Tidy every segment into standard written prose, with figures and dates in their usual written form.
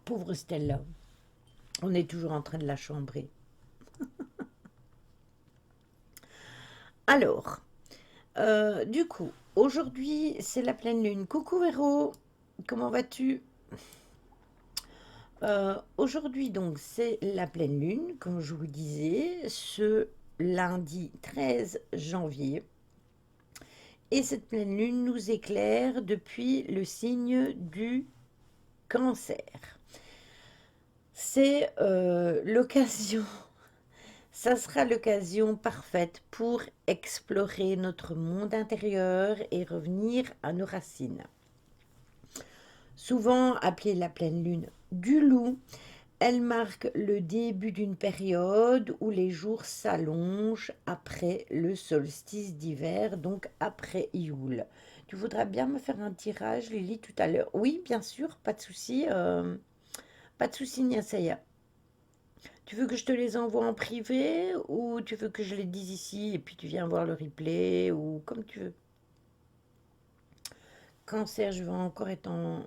pauvre Stella, on est toujours en train de la chambrer. Alors, du coup, aujourd'hui, c'est la pleine lune. Coucou Véro, comment vas-tu? Aujourd'hui, donc, c'est la pleine lune, comme je vous disais, ce lundi 13 janvier. Et cette pleine lune nous éclaire depuis le signe du cancer. C'est l'occasion, ça sera l'occasion parfaite pour explorer notre monde intérieur et revenir à nos racines. Souvent appelée la pleine lune du loup, elle marque le début d'une période où les jours s'allongent après le solstice d'hiver, donc après Ioul. Tu voudrais bien me faire un tirage, Lily, tout à l'heure? Oui, bien sûr, pas de souci. Pas de souci, Niasaya. Tu veux que je te les envoie en privé ou tu veux que je les dise ici et puis tu viens voir le replay ou comme tu veux. Cancer, je vais encore être en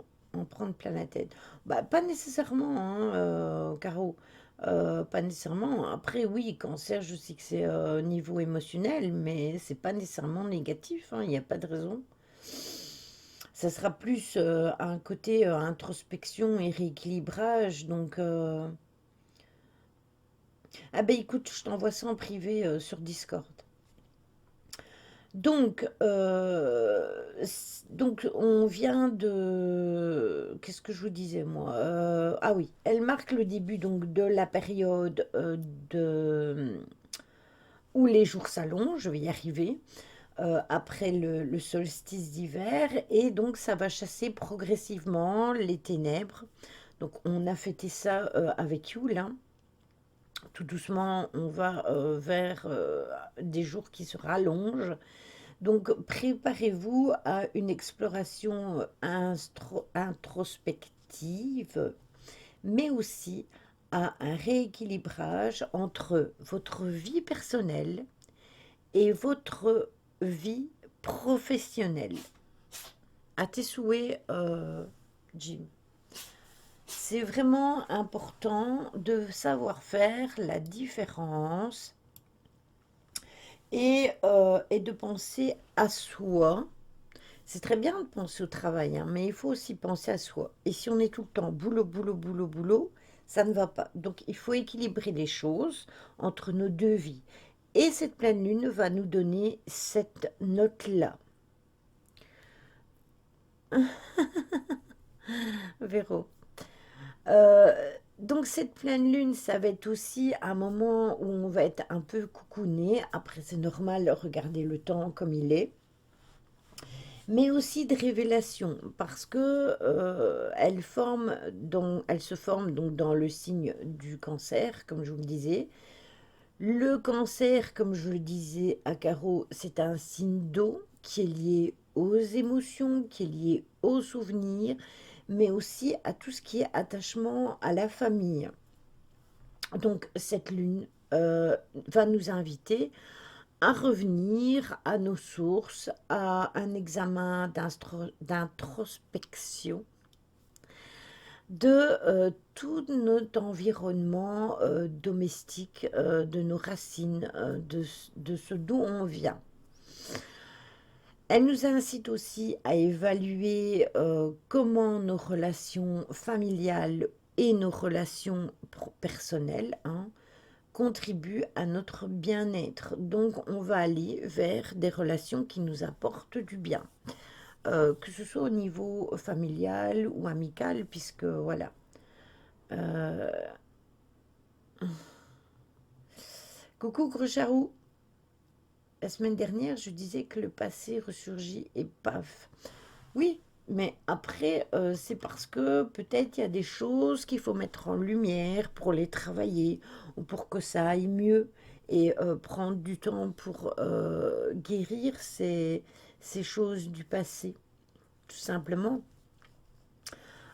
prendre plein la tête. Bah, pas nécessairement, hein, Caro. Pas nécessairement. Après, oui, cancer, je sais que c'est niveau émotionnel, mais c'est pas nécessairement négatif, hein, il n'y a pas de raison. Ça sera plus un côté introspection et rééquilibrage. Donc, ah ben écoute, je t'envoie ça en privé sur Discord. Donc, on vient de... Qu'est-ce que je vous disais, moi? Ah oui, elle marque le début donc de la période de... où les jours s'allongent, je vais y arriver, après le solstice d'hiver, et donc ça va chasser progressivement les ténèbres. Donc on a fêté ça avec Yule, hein. Tout doucement, on va vers des jours qui se rallongent. Donc, préparez-vous à une exploration introspective, mais aussi à un rééquilibrage entre votre vie personnelle et votre vie professionnelle. À tes souhaits, Jim. C'est vraiment important de savoir faire la différence et de penser à soi. C'est très bien de penser au travail, hein, mais il faut aussi penser à soi. Et si on est tout le temps boulot, boulot, boulot, boulot, ça ne va pas. Donc il faut équilibrer les choses entre nos deux vies. Et cette pleine lune va nous donner cette note-là. Véro. Donc cette pleine lune, ça va être aussi un moment où on va être un peu coucouné. Après, c'est normal, regarder le temps comme il est. Mais aussi de révélation, parce que elle se forme donc dans le signe du cancer, comme je vous le disais. Le cancer, comme je le disais à Caro, c'est un signe d'eau qui est lié aux émotions, qui est lié aux souvenirs, mais aussi à tout ce qui est attachement à la famille. Donc cette lune va nous inviter à revenir à nos sources, à un examen d'introspection de tout notre environnement domestique, de nos racines, de ce d'où on vient. Elle nous incite aussi à évaluer comment nos relations familiales et nos relations personnelles, hein, contribue à notre bien-être. Donc, on va aller vers des relations qui nous apportent du bien, que ce soit au niveau familial ou amical, puisque voilà. Euh, Coucou Grecharou, la semaine dernière, je disais que le passé ressurgit et paf. Oui, mais après, c'est parce que peut-être il y a des choses qu'il faut mettre en lumière pour les travailler ou pour que ça aille mieux et prendre du temps pour guérir ces choses du passé, tout simplement.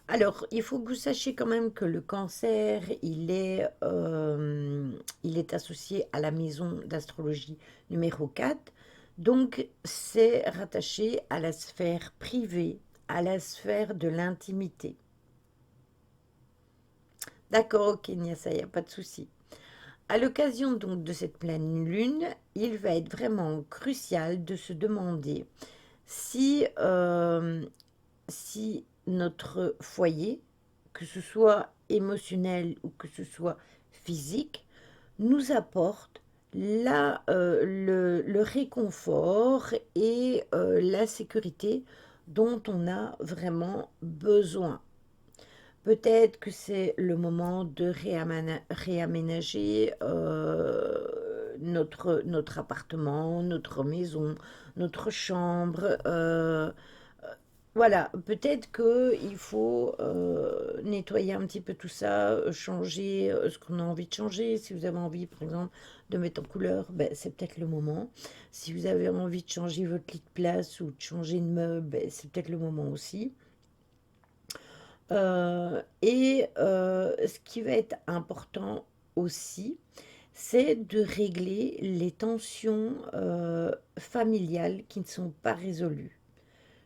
Alors, il faut que vous sachiez quand même que le cancer, il est associé à la maison d'astrologie numéro 4. Donc, c'est rattaché à la sphère privée, à la sphère de l'intimité. D'accord, ok, Nia, il n'y a pas de souci. À l'occasion donc de cette pleine lune, il va être vraiment crucial de se demander si, si notre foyer, que ce soit émotionnel ou que ce soit physique, nous apporte le réconfort et la sécurité dont on a vraiment besoin. Peut-être que c'est le moment de réaménager notre appartement, notre maison, notre chambre. Voilà, peut-être qu'il faut nettoyer un petit peu tout ça, changer ce qu'on a envie de changer. Si vous avez envie, par exemple, de mettre en couleur, ben, c'est peut-être le moment. Si vous avez envie de changer votre lit de place ou de changer de meuble, ben, c'est peut-être le moment aussi. Ce qui va être important aussi, c'est de régler les tensions familiales qui ne sont pas résolues.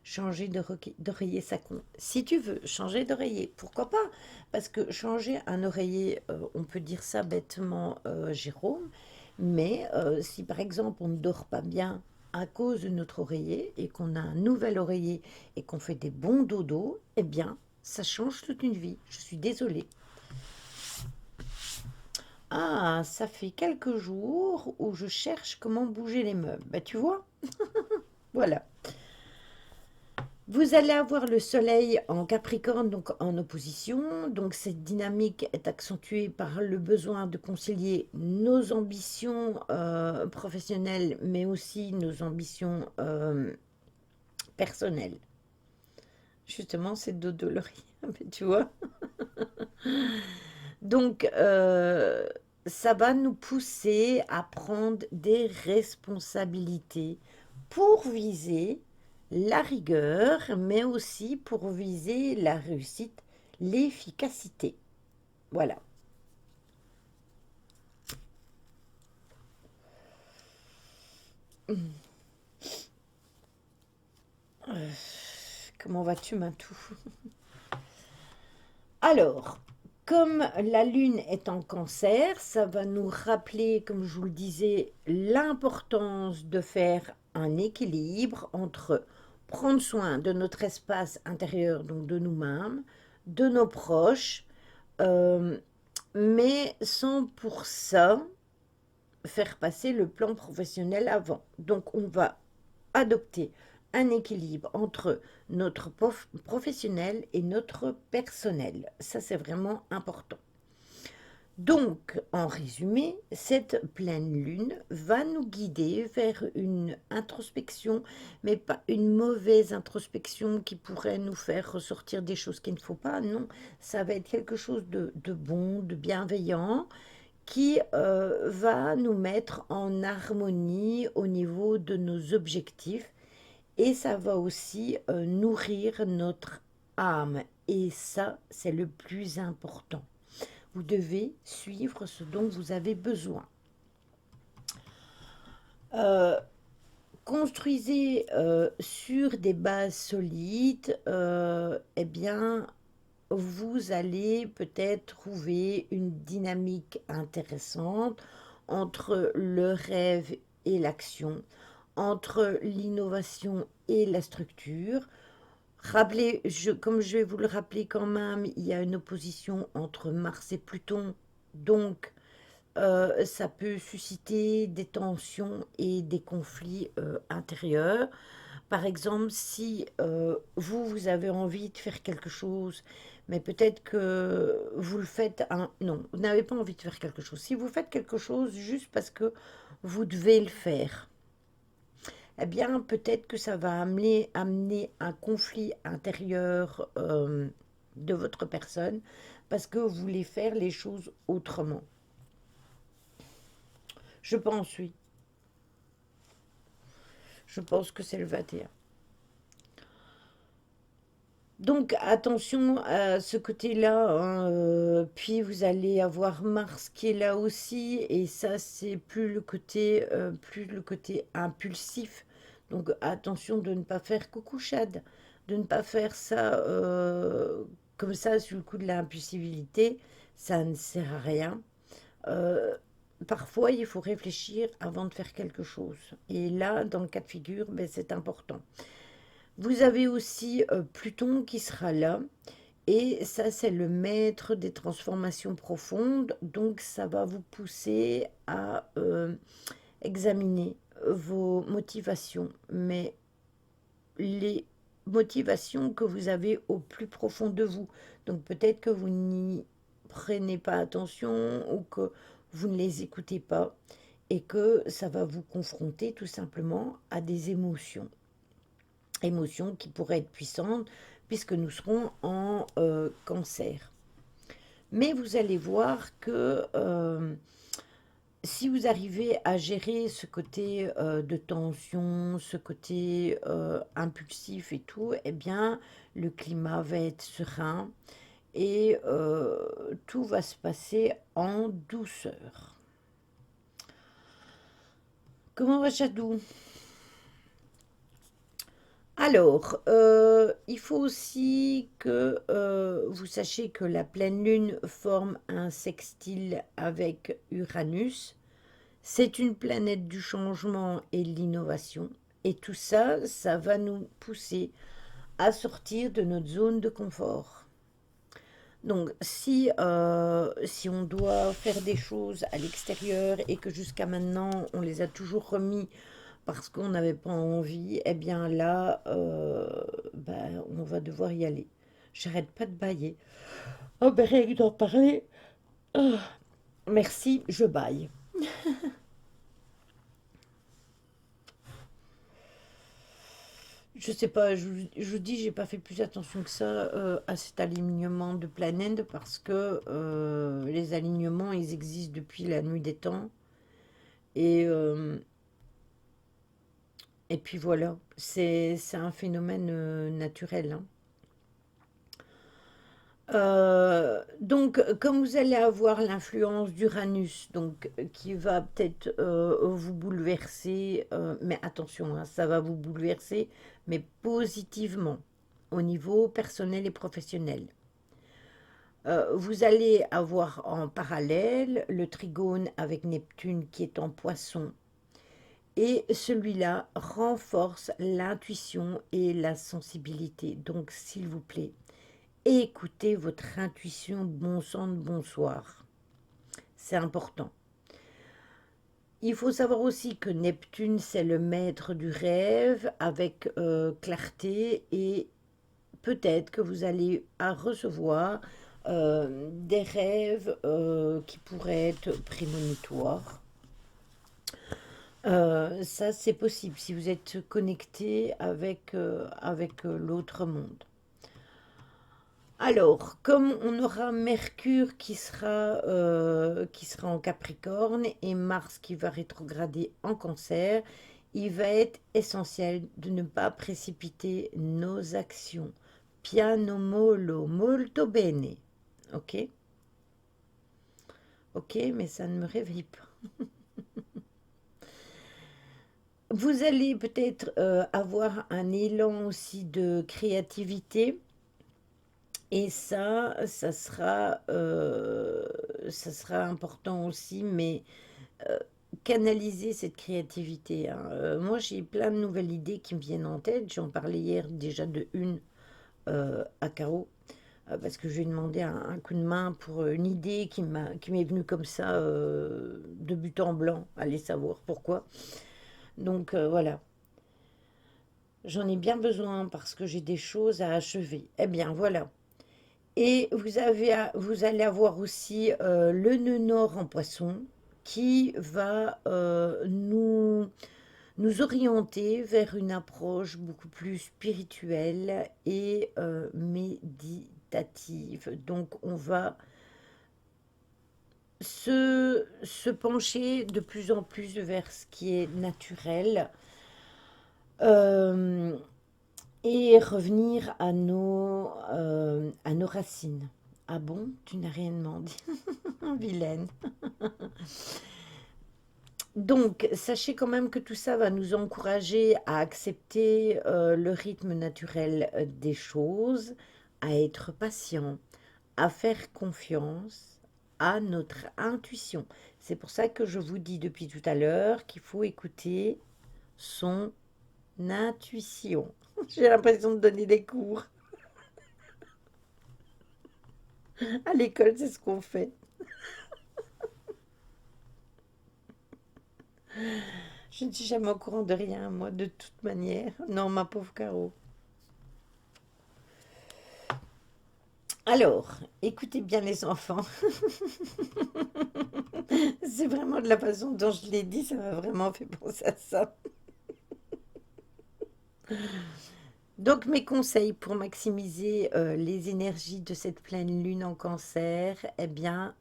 Changer d'oreiller, ça compte. Si tu veux changer d'oreiller, pourquoi pas? Parce que changer un oreiller, on peut dire ça bêtement, Jérôme, mais si par exemple on ne dort pas bien à cause de notre oreiller et qu'on a un nouvel oreiller et qu'on fait des bons dodos, eh bien, ça change toute une vie. Je suis désolée. Ah, ça fait quelques jours où je cherche comment bouger les meubles. Bah, tu vois, voilà. Vous allez avoir le soleil en Capricorne, donc en opposition. Donc cette dynamique est accentuée par le besoin de concilier nos ambitions professionnelles, mais aussi nos ambitions personnelles. Justement, c'est le dos de l'oreille, tu vois. Donc, ça va nous pousser à prendre des responsabilités pour viser la rigueur, mais aussi pour viser la réussite, l'efficacité. Voilà. Euh, Comment vas-tu, Matou? Alors, comme la Lune est en cancer, ça va nous rappeler, comme je vous le disais, l'importance de faire un équilibre entre prendre soin de notre espace intérieur, donc de nous-mêmes, de nos proches, euh, mais sans pour ça faire passer le plan professionnel avant. Donc on va adopter un équilibre entre notre professionnel et notre personnel. Ça, c'est vraiment important. Donc, en résumé, cette pleine lune va nous guider vers une introspection, mais pas une mauvaise introspection qui pourrait nous faire ressortir des choses qu'il ne faut pas. Non, ça va être quelque chose de bon, de bienveillant, qui va nous mettre en harmonie au niveau de nos objectifs et ça va aussi nourrir notre âme. Et ça, c'est le plus important. Vous devez suivre ce dont vous avez besoin. Euh, Construisez sur des bases solides, eh bien, vous allez peut-être trouver une dynamique intéressante entre le rêve et l'action, entre l'innovation et la structure. Rappelez, comme je vais vous le rappeler quand même, il y a une opposition entre Mars et Pluton, donc ça peut susciter des tensions et des conflits intérieurs. Par exemple, si vous avez envie de faire quelque chose, mais peut-être que vous le faites... non, vous n'avez pas envie de faire quelque chose. Si vous faites quelque chose juste parce que vous devez le faire, eh bien, peut-être que ça va amener un conflit intérieur de votre personne parce que vous voulez faire les choses autrement. Je pense, oui. Je pense que c'est le 21. Donc attention à ce côté-là, hein, puis vous allez avoir Mars qui est là aussi, et ça c'est plus le côté impulsif. Donc attention de ne pas faire coucou Chad, de ne pas faire ça comme ça sur le coup de l'impulsivité. ça ne sert à rien. Euh, Parfois, il faut réfléchir avant de faire quelque chose. Et là, dans le cas de figure, ben, c'est important. Vous avez aussi Pluton qui sera là. Et ça, c'est le maître des transformations profondes. Donc, ça va vous pousser à examiner vos motivations. Mais les motivations que vous avez au plus profond de vous. Donc, peut-être que vous n'y prenez pas attention ou que vous ne les écoutez pas et que ça va vous confronter tout simplement à des émotions. Émotions qui pourraient être puissantes puisque nous serons en cancer. Mais vous allez voir que si vous arrivez à gérer ce côté de tension, ce côté impulsif et tout, eh bien, le climat va être serein et tout va se passer en douceur. Comment va Chadou? Alors, il faut aussi que vous sachiez que la pleine lune forme un sextile avec Uranus. C'est une planète du changement et de l'innovation. Et tout ça, ça va nous pousser à sortir de notre zone de confort. Donc, si on doit faire des choses à l'extérieur et que jusqu'à maintenant, on les a toujours remis parce qu'on n'avait pas envie, eh bien là, ben, on va devoir y aller. J'arrête pas de bailler. Oh, ben rien que d'en parler. Ah, merci, je baille. Je sais pas, je vous dis, j'ai pas fait plus attention que ça à cet alignement de planètes parce que les alignements, ils existent depuis la nuit des temps. Et, et puis voilà, c'est un phénomène naturel, hein. Donc, comme vous allez avoir l'influence d'Uranus, donc qui va peut-être vous bouleverser, mais attention, hein, ça va vous bouleverser, mais positivement, au niveau personnel et professionnel. Vous allez avoir en parallèle le trigone avec Neptune qui est en poisson. Et celui-là renforce l'intuition et la sensibilité. Donc, s'il vous plaît, écoutez votre intuition, bon sang de bonsoir. C'est important. Il faut savoir aussi que Neptune, c'est le maître du rêve avec clarté et peut-être que vous allez à recevoir des rêves qui pourraient être prémonitoires. Ça, c'est possible si vous êtes connecté avec l'autre monde. Alors, comme on aura Mercure qui sera en Capricorne et Mars qui va rétrograder en Cancer, il va être essentiel de ne pas précipiter nos actions. Piano mollo, molto bene. Ok? Ok, mais ça ne me réveille pas. Vous allez peut-être avoir un élan aussi de créativité. Et ça sera important aussi, mais euh, canaliser cette créativité, hein. Moi, j'ai plein de nouvelles idées qui me viennent en tête. J'en parlais hier déjà de une à Caro, parce que je lui ai demandé un coup de main pour une idée qui m'est venue comme ça, de but en blanc. Allez savoir pourquoi. Donc voilà, j'en ai bien besoin parce que j'ai des choses à achever. Eh bien voilà. Et vous allez avoir aussi le nœud nord en poisson qui va nous orienter vers une approche beaucoup plus spirituelle et méditative. Donc on va se pencher de plus en plus vers ce qui est naturel. Euh, et revenir à nos racines. Ah bon, tu n'as rien demandé, vilaine. Donc, sachez quand même que tout ça va nous encourager à accepter le rythme naturel des choses, à être patient, à faire confiance, à notre intuition. C'est pour ça que je vous dis depuis tout à l'heure qu'il faut écouter son intuition. J'ai l'impression de donner des cours. À l'école, c'est ce qu'on fait. Je ne suis jamais au courant de rien, moi, de toute manière. Non, ma pauvre Caro. Alors, écoutez bien les enfants. C'est vraiment de la façon dont je l'ai dit, ça m'a vraiment fait penser à ça. Donc, mes conseils pour maximiser les énergies de cette pleine lune en cancer, eh bien,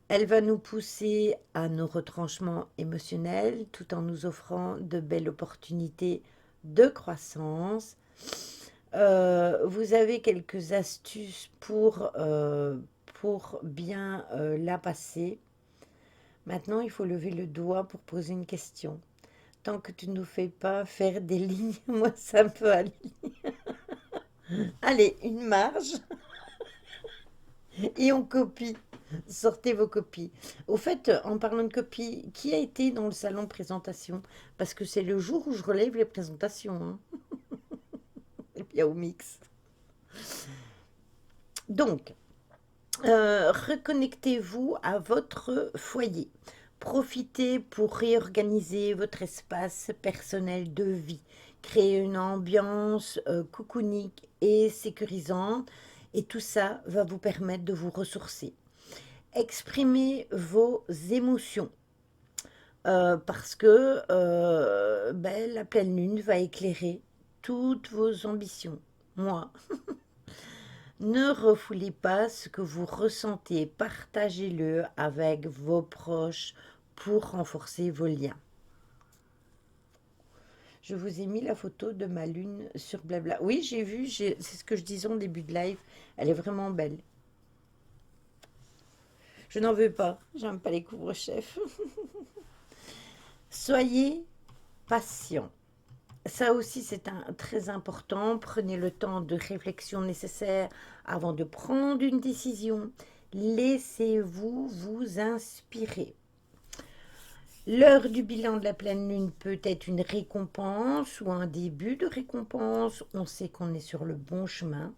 elle va nous pousser à nos retranchements émotionnels tout en nous offrant de belles opportunités de croissance. Vous avez quelques astuces pour bien la passer. Maintenant, il faut lever le doigt pour poser une question. Tant que tu ne nous fais pas faire des lignes, moi, ça peut aller. Allez, une marge et on copie. Sortez vos copies. Au fait, en parlant de copies, qui a été dans le salon présentation? Parce que c'est le jour où je relève les présentations, hein. Et puis il y a au mix. Donc, reconnectez-vous à votre foyer. Profitez pour réorganiser votre espace personnel de vie. Créer une ambiance cocoonique et sécurisante. Et tout ça va vous permettre de vous ressourcer. Exprimez vos émotions. Parce que ben, la pleine lune va éclairer toutes vos ambitions. Moi, ne refoulez pas ce que vous ressentez, partagez-le avec vos proches pour renforcer vos liens. Je vous ai mis la photo de ma lune sur Blabla. Oui, j'ai vu, c'est ce que je disais en début de live. Elle est vraiment belle. Je n'en veux pas, j'aime pas les couvre-chefs. Soyez patient. Ça aussi, c'est très important. Prenez le temps de réflexion nécessaire avant de prendre une décision. Laissez-vous vous inspirer. L'heure du bilan de la pleine lune peut être une récompense ou un début de récompense. On sait qu'on est sur le bon chemin.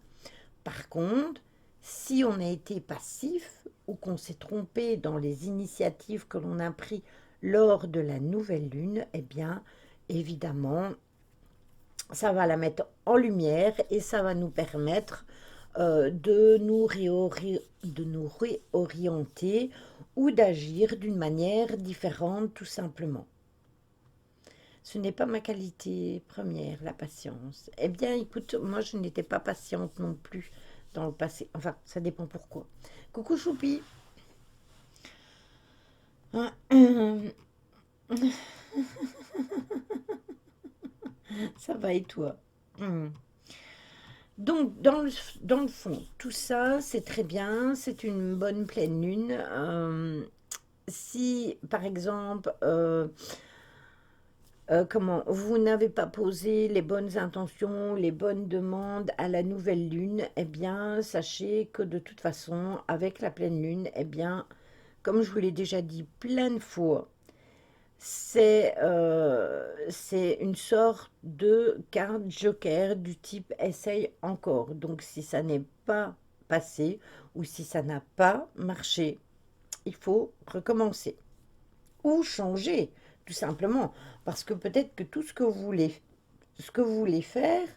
Par contre, si on a été passif ou qu'on s'est trompé dans les initiatives que l'on a prises lors de la nouvelle lune, eh bien, évidemment, ça va la mettre en lumière et ça va nous permettre de nous réorienter ou d'agir d'une manière différente tout simplement. Ce n'est pas ma qualité première, la patience. Eh bien, écoute, moi je n'étais pas patiente non plus dans le passé. Enfin, ça dépend pourquoi. Coucou Choupi. Ça va et toi? Donc, dans le fond, tout ça, c'est très bien, c'est une bonne pleine lune. Si, par exemple, comment, vous n'avez pas posé les bonnes intentions, les bonnes demandes à la nouvelle lune, eh bien, sachez que de toute façon, avec la pleine lune, eh bien, comme je vous l'ai déjà dit plein de fois, c'est une sorte de carte joker du type essaye encore. Donc si ça n'est pas passé ou si ça n'a pas marché, il faut recommencer ou changer tout simplement parce que peut-être que tout ce que vous voulez faire,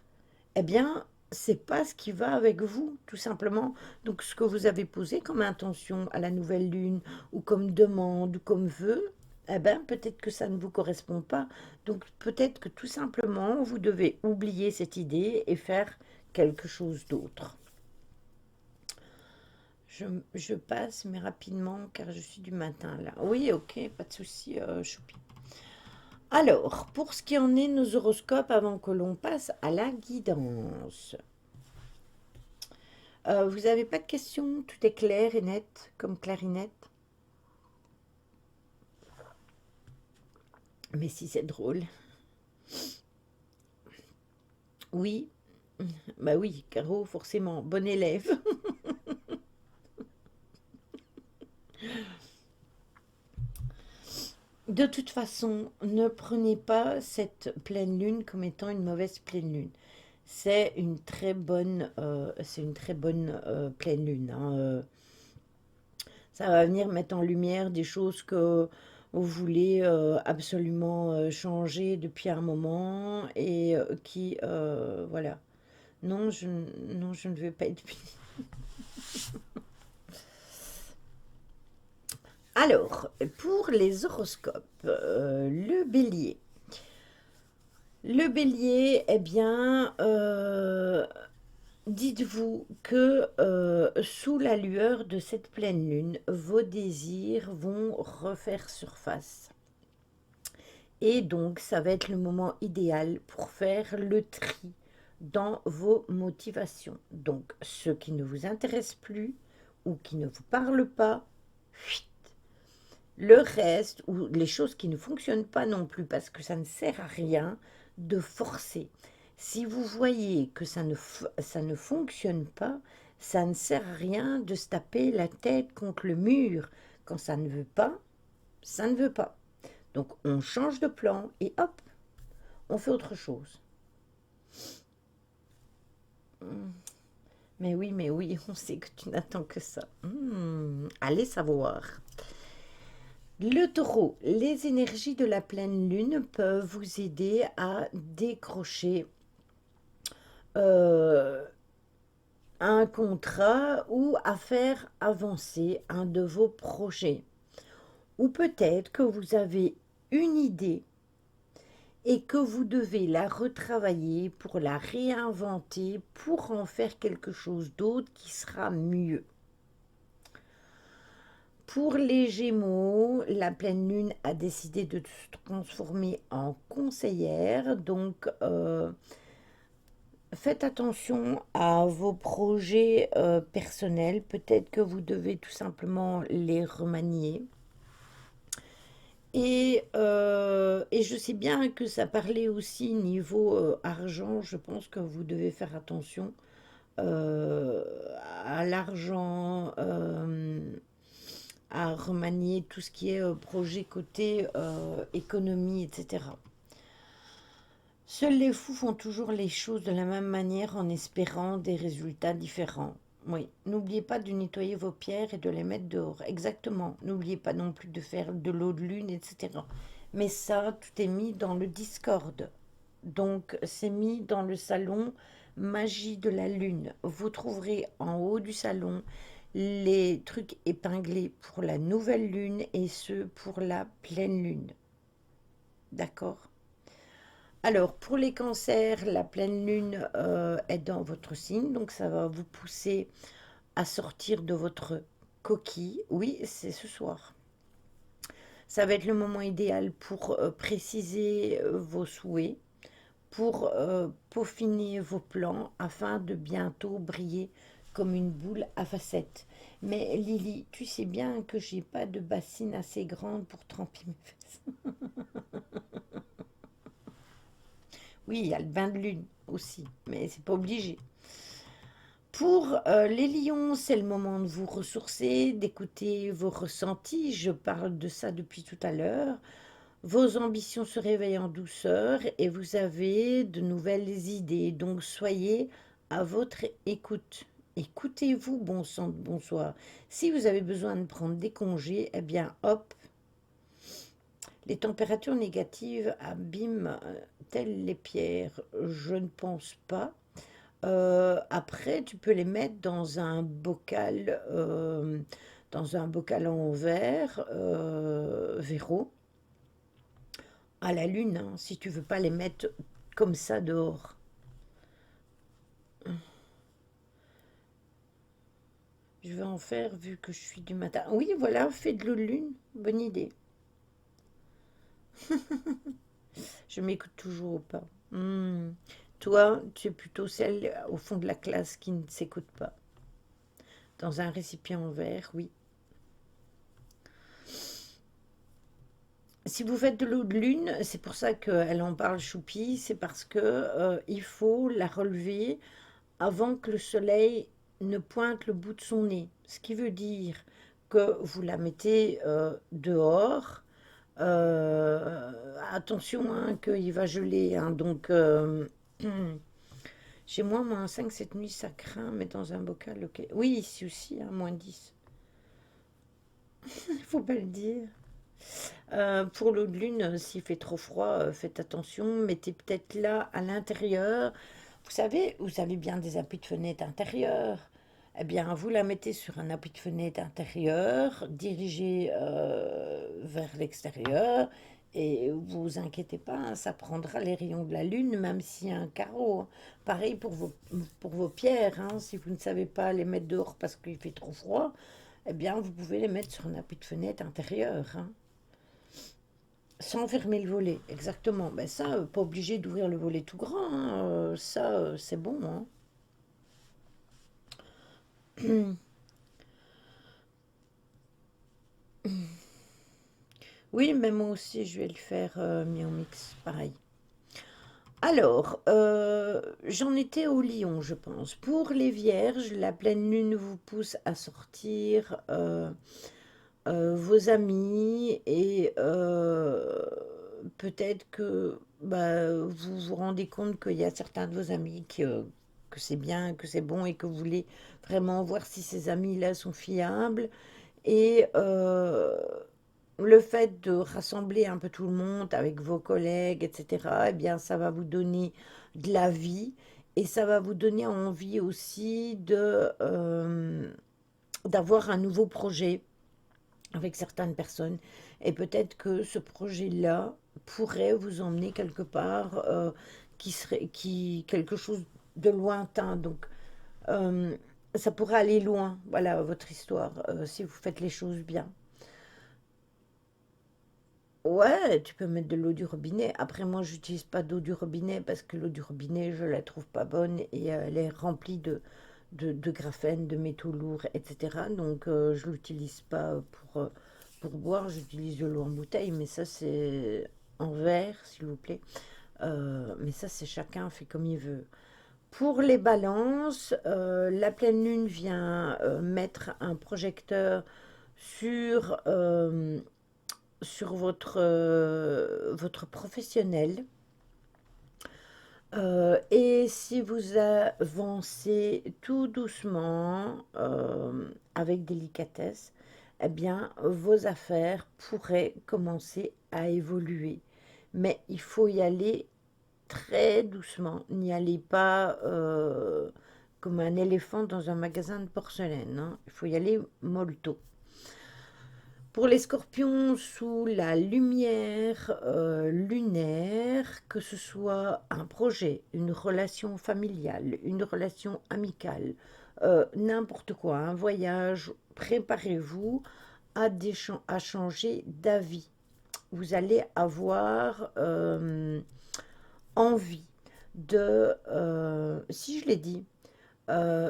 eh bien, c'est pas ce qui va avec vous, tout simplement. Donc, ce que vous avez posé comme intention à la nouvelle lune, ou comme demande, ou comme vœu, eh ben, peut-être que ça ne vous correspond pas. Donc, peut-être que tout simplement, vous devez oublier cette idée et faire quelque chose d'autre. Je passe, mais rapidement, car je suis du matin là. Oui, ok, pas de souci, choupi. Alors, pour ce qui en est nos horoscopes, avant que l'on passe à la guidance. Vous n'avez pas de questions? Tout est clair et net, comme clarinette. Mais si c'est drôle. Oui, bah oui, Caro, forcément, bon élève. De toute façon, ne prenez pas cette pleine lune comme étant une mauvaise pleine lune. C'est une très bonne pleine lune, hein. Ça va venir mettre en lumière des choses que vous voulez absolument changer depuis un moment et voilà. Non, non, je ne veux pas être punie. Alors, pour les horoscopes, le bélier. Le bélier, eh bien, dites-vous que sous la lueur de cette pleine lune, vos désirs vont refaire surface. Et donc, ça va être le moment idéal pour faire le tri dans vos motivations. Donc, ce qui ne vous intéresse plus ou qui ne vous parle pas, fuit. Le reste, ou les choses qui ne fonctionnent pas non plus, parce que ça ne sert à rien de forcer. Si vous voyez que ça ne fonctionne pas, ça ne sert à rien de se taper la tête contre le mur. Quand ça ne veut pas, ça ne veut pas. Donc on change de plan et hop, on fait autre chose. Mais oui, on sait que tu n'attends que ça. Allez savoir. Le taureau, les énergies de la pleine lune peuvent vous aider à décrocher euh, un contrat ou à faire avancer un de vos projets. Ou peut-être que vous avez une idée et que vous devez la retravailler pour la réinventer, pour en faire quelque chose d'autre qui sera mieux. Pour les Gémeaux, la pleine lune a décidé de se transformer en conseillère, donc faites attention à vos projets personnels. Peut-être que vous devez tout simplement les remanier. Et je sais bien que ça parlait aussi niveau argent. Je pense que vous devez faire attention euh, à l'argent, à remanier tout ce qui est projet côté économie, etc. Seuls les fous font toujours les choses de la même manière en espérant des résultats différents. Oui, n'oubliez pas de nettoyer vos pierres et de les mettre dehors. Exactement. N'oubliez pas non plus de faire de l'eau de lune, etc. Mais ça, tout est mis dans le Discord. Donc, c'est mis dans le salon Magie de la Lune. Vous trouverez en haut du salon les trucs épinglés pour la nouvelle lune et ceux pour la pleine lune. D'accord? Alors, pour les cancers, la pleine lune est dans votre signe, donc ça va vous pousser à sortir de votre coquille. Oui, c'est ce soir. Ça va être le moment idéal pour préciser vos souhaits, pour peaufiner vos plans afin de bientôt briller comme une boule à facettes. Mais Lily, tu sais bien que j'ai pas de bassine assez grande pour tremper mes fesses. Oui, il y a le bain de lune aussi, mais c'est pas obligé. Pour les lions, c'est le moment de vous ressourcer, d'écouter vos ressentis. Je parle de ça depuis tout à l'heure. Vos ambitions se réveillent en douceur et vous avez de nouvelles idées. Donc soyez à votre écoute. Écoutez-vous, bon sang de bonsoir. Si vous avez besoin de prendre des congés, eh bien hop, les températures négatives abîment-elles les pierres? Je ne pense pas. Après, tu peux les mettre dans un bocal en verre, Véro, à la lune, hein, si tu veux pas les mettre comme ça dehors. Je vais en faire vu que je suis du matin. Oui, voilà, fais de l'eau de lune, bonne idée. Je m'écoute toujours ou pas. Toi, tu es plutôt celle au fond de la classe qui ne s'écoute pas. Dans un récipient en verre, oui. Si vous faites de l'eau de lune, c'est pour ça qu'elle en parle Choupi, c'est parce que il faut la relever avant que le soleil ne pointe le bout de son nez. Ce qui veut dire que vous la mettez dehors Attention, hein, qu'il va geler, hein, donc, chez moi, -5 cette nuit, ça craint, mais dans un bocal, ok. Oui, ici aussi, hein, -10. Il faut pas le dire. Pour l'eau de lune, s'il fait trop froid, faites attention. Mettez peut-être là à l'intérieur. Vous avez bien des appuis de fenêtre intérieurs. Eh bien, vous la mettez sur un appui de fenêtre intérieur, dirigé vers l'extérieur, et vous inquiétez pas, hein, ça prendra les rayons de la lune, même s'il y a un carreau, hein. Pareil pour vos pierres, hein, si vous ne savez pas les mettre dehors parce qu'il fait trop froid, eh bien, vous pouvez les mettre sur un appui de fenêtre intérieur, hein. Sans fermer le volet, exactement. Ben ça, pas obligé d'ouvrir le volet tout grand, hein, ça, c'est bon, hein. Oui, mais moi aussi, je vais le faire mis en mix, pareil. Alors, j'en étais au lion, je pense. Pour les vierges, la pleine lune vous pousse à sortir vos amis et peut-être que bah, vous vous rendez compte qu'il y a certains de vos amis que c'est bien, que c'est bon et que vous voulez vraiment voir si ces amis-là sont fiables. Et le fait de rassembler un peu tout le monde avec vos collègues, etc., eh bien, ça va vous donner de la vie et ça va vous donner envie aussi d'avoir un nouveau projet avec certaines personnes. Et peut-être que ce projet-là pourrait vous emmener quelque part quelque chose de lointain. Donc, euh, ça pourrait aller loin, voilà, votre histoire, si vous faites les choses bien. Ouais, tu peux mettre de l'eau du robinet. Après, moi, j'utilise pas d'eau du robinet parce que l'eau du robinet, je la trouve pas bonne et elle est remplie de graphène, de métaux lourds, etc. Donc, je l'utilise pas pour boire. J'utilise de l'eau en bouteille, mais ça, c'est en verre, s'il vous plaît. Mais ça, c'est chacun fait comme il veut. Pour les balances, la pleine lune vient mettre un projecteur sur votre professionnel. Et si vous avancez tout doucement, avec délicatesse, eh bien, vos affaires pourraient commencer à évoluer. Mais il faut y aller très doucement. N'y allez pas comme un éléphant dans un magasin de porcelaine, hein. Il faut y aller molto. Pour les scorpions, sous la lumière lunaire, que ce soit un projet, une relation familiale, une relation amicale, n'importe quoi, un voyage, préparez-vous à changer d'avis. Vous allez avoir envie si je l'ai dit,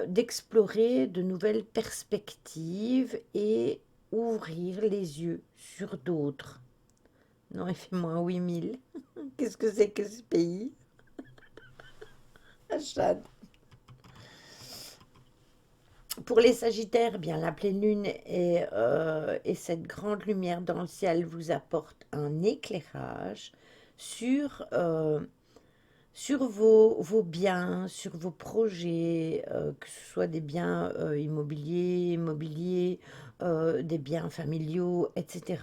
d'explorer de nouvelles perspectives et ouvrir les yeux sur d'autres. Non, il fait -8000. Qu'est-ce que c'est que ce pays? Achad. Pour les Sagittaires, bien la pleine lune et cette grande lumière dans le ciel vous apporte un éclairage sur, sur vos biens, sur vos projets, que ce soit des biens immobiliers, des biens familiaux, etc.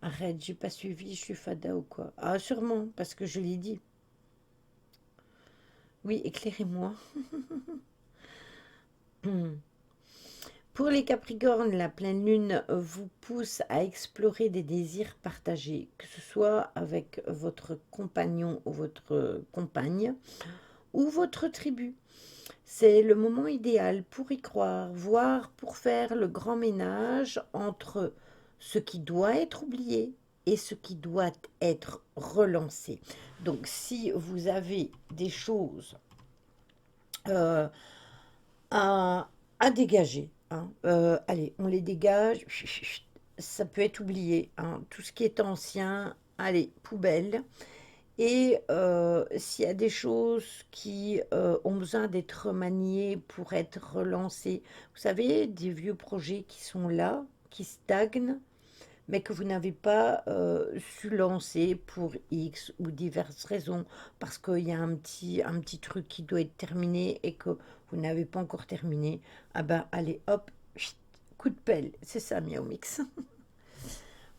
Arrête, j'ai pas suivi, je suis fada ou quoi? Ah, sûrement, parce que je l'ai dit. Oui, éclairez-moi. Pour les Capricornes, la pleine lune vous pousse à explorer des désirs partagés, que ce soit avec votre compagnon ou votre compagne ou votre tribu. C'est le moment idéal pour y croire, voire pour faire le grand ménage entre ce qui doit être oublié et ce qui doit être relancé. Donc si vous avez des choses euh, à, à dégager, hein, allez, on les dégage, ça peut être oublié, hein. Tout ce qui est ancien, allez, poubelle. Et s'il y a des choses qui ont besoin d'être remaniées pour être relancées, vous savez, des vieux projets qui sont là, qui stagnent, mais que vous n'avez pas su lancer pour X ou diverses raisons, parce qu'il y a un petit truc qui doit être terminé et que vous n'avez pas encore terminé, ah ben allez hop, chut, coup de pelle, c'est ça Miao Mix.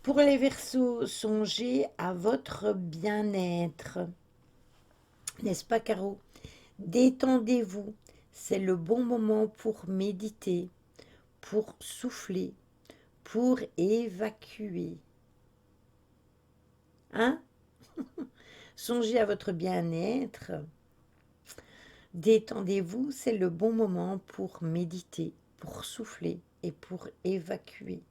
Pour les Verseaux, songez à votre bien-être, n'est-ce pas Caro? Détendez-vous, c'est le bon moment pour méditer, pour souffler, pour évacuer. Hein? Songez à votre bien-être. Détendez-vous, c'est le bon moment pour méditer, pour souffler et pour évacuer.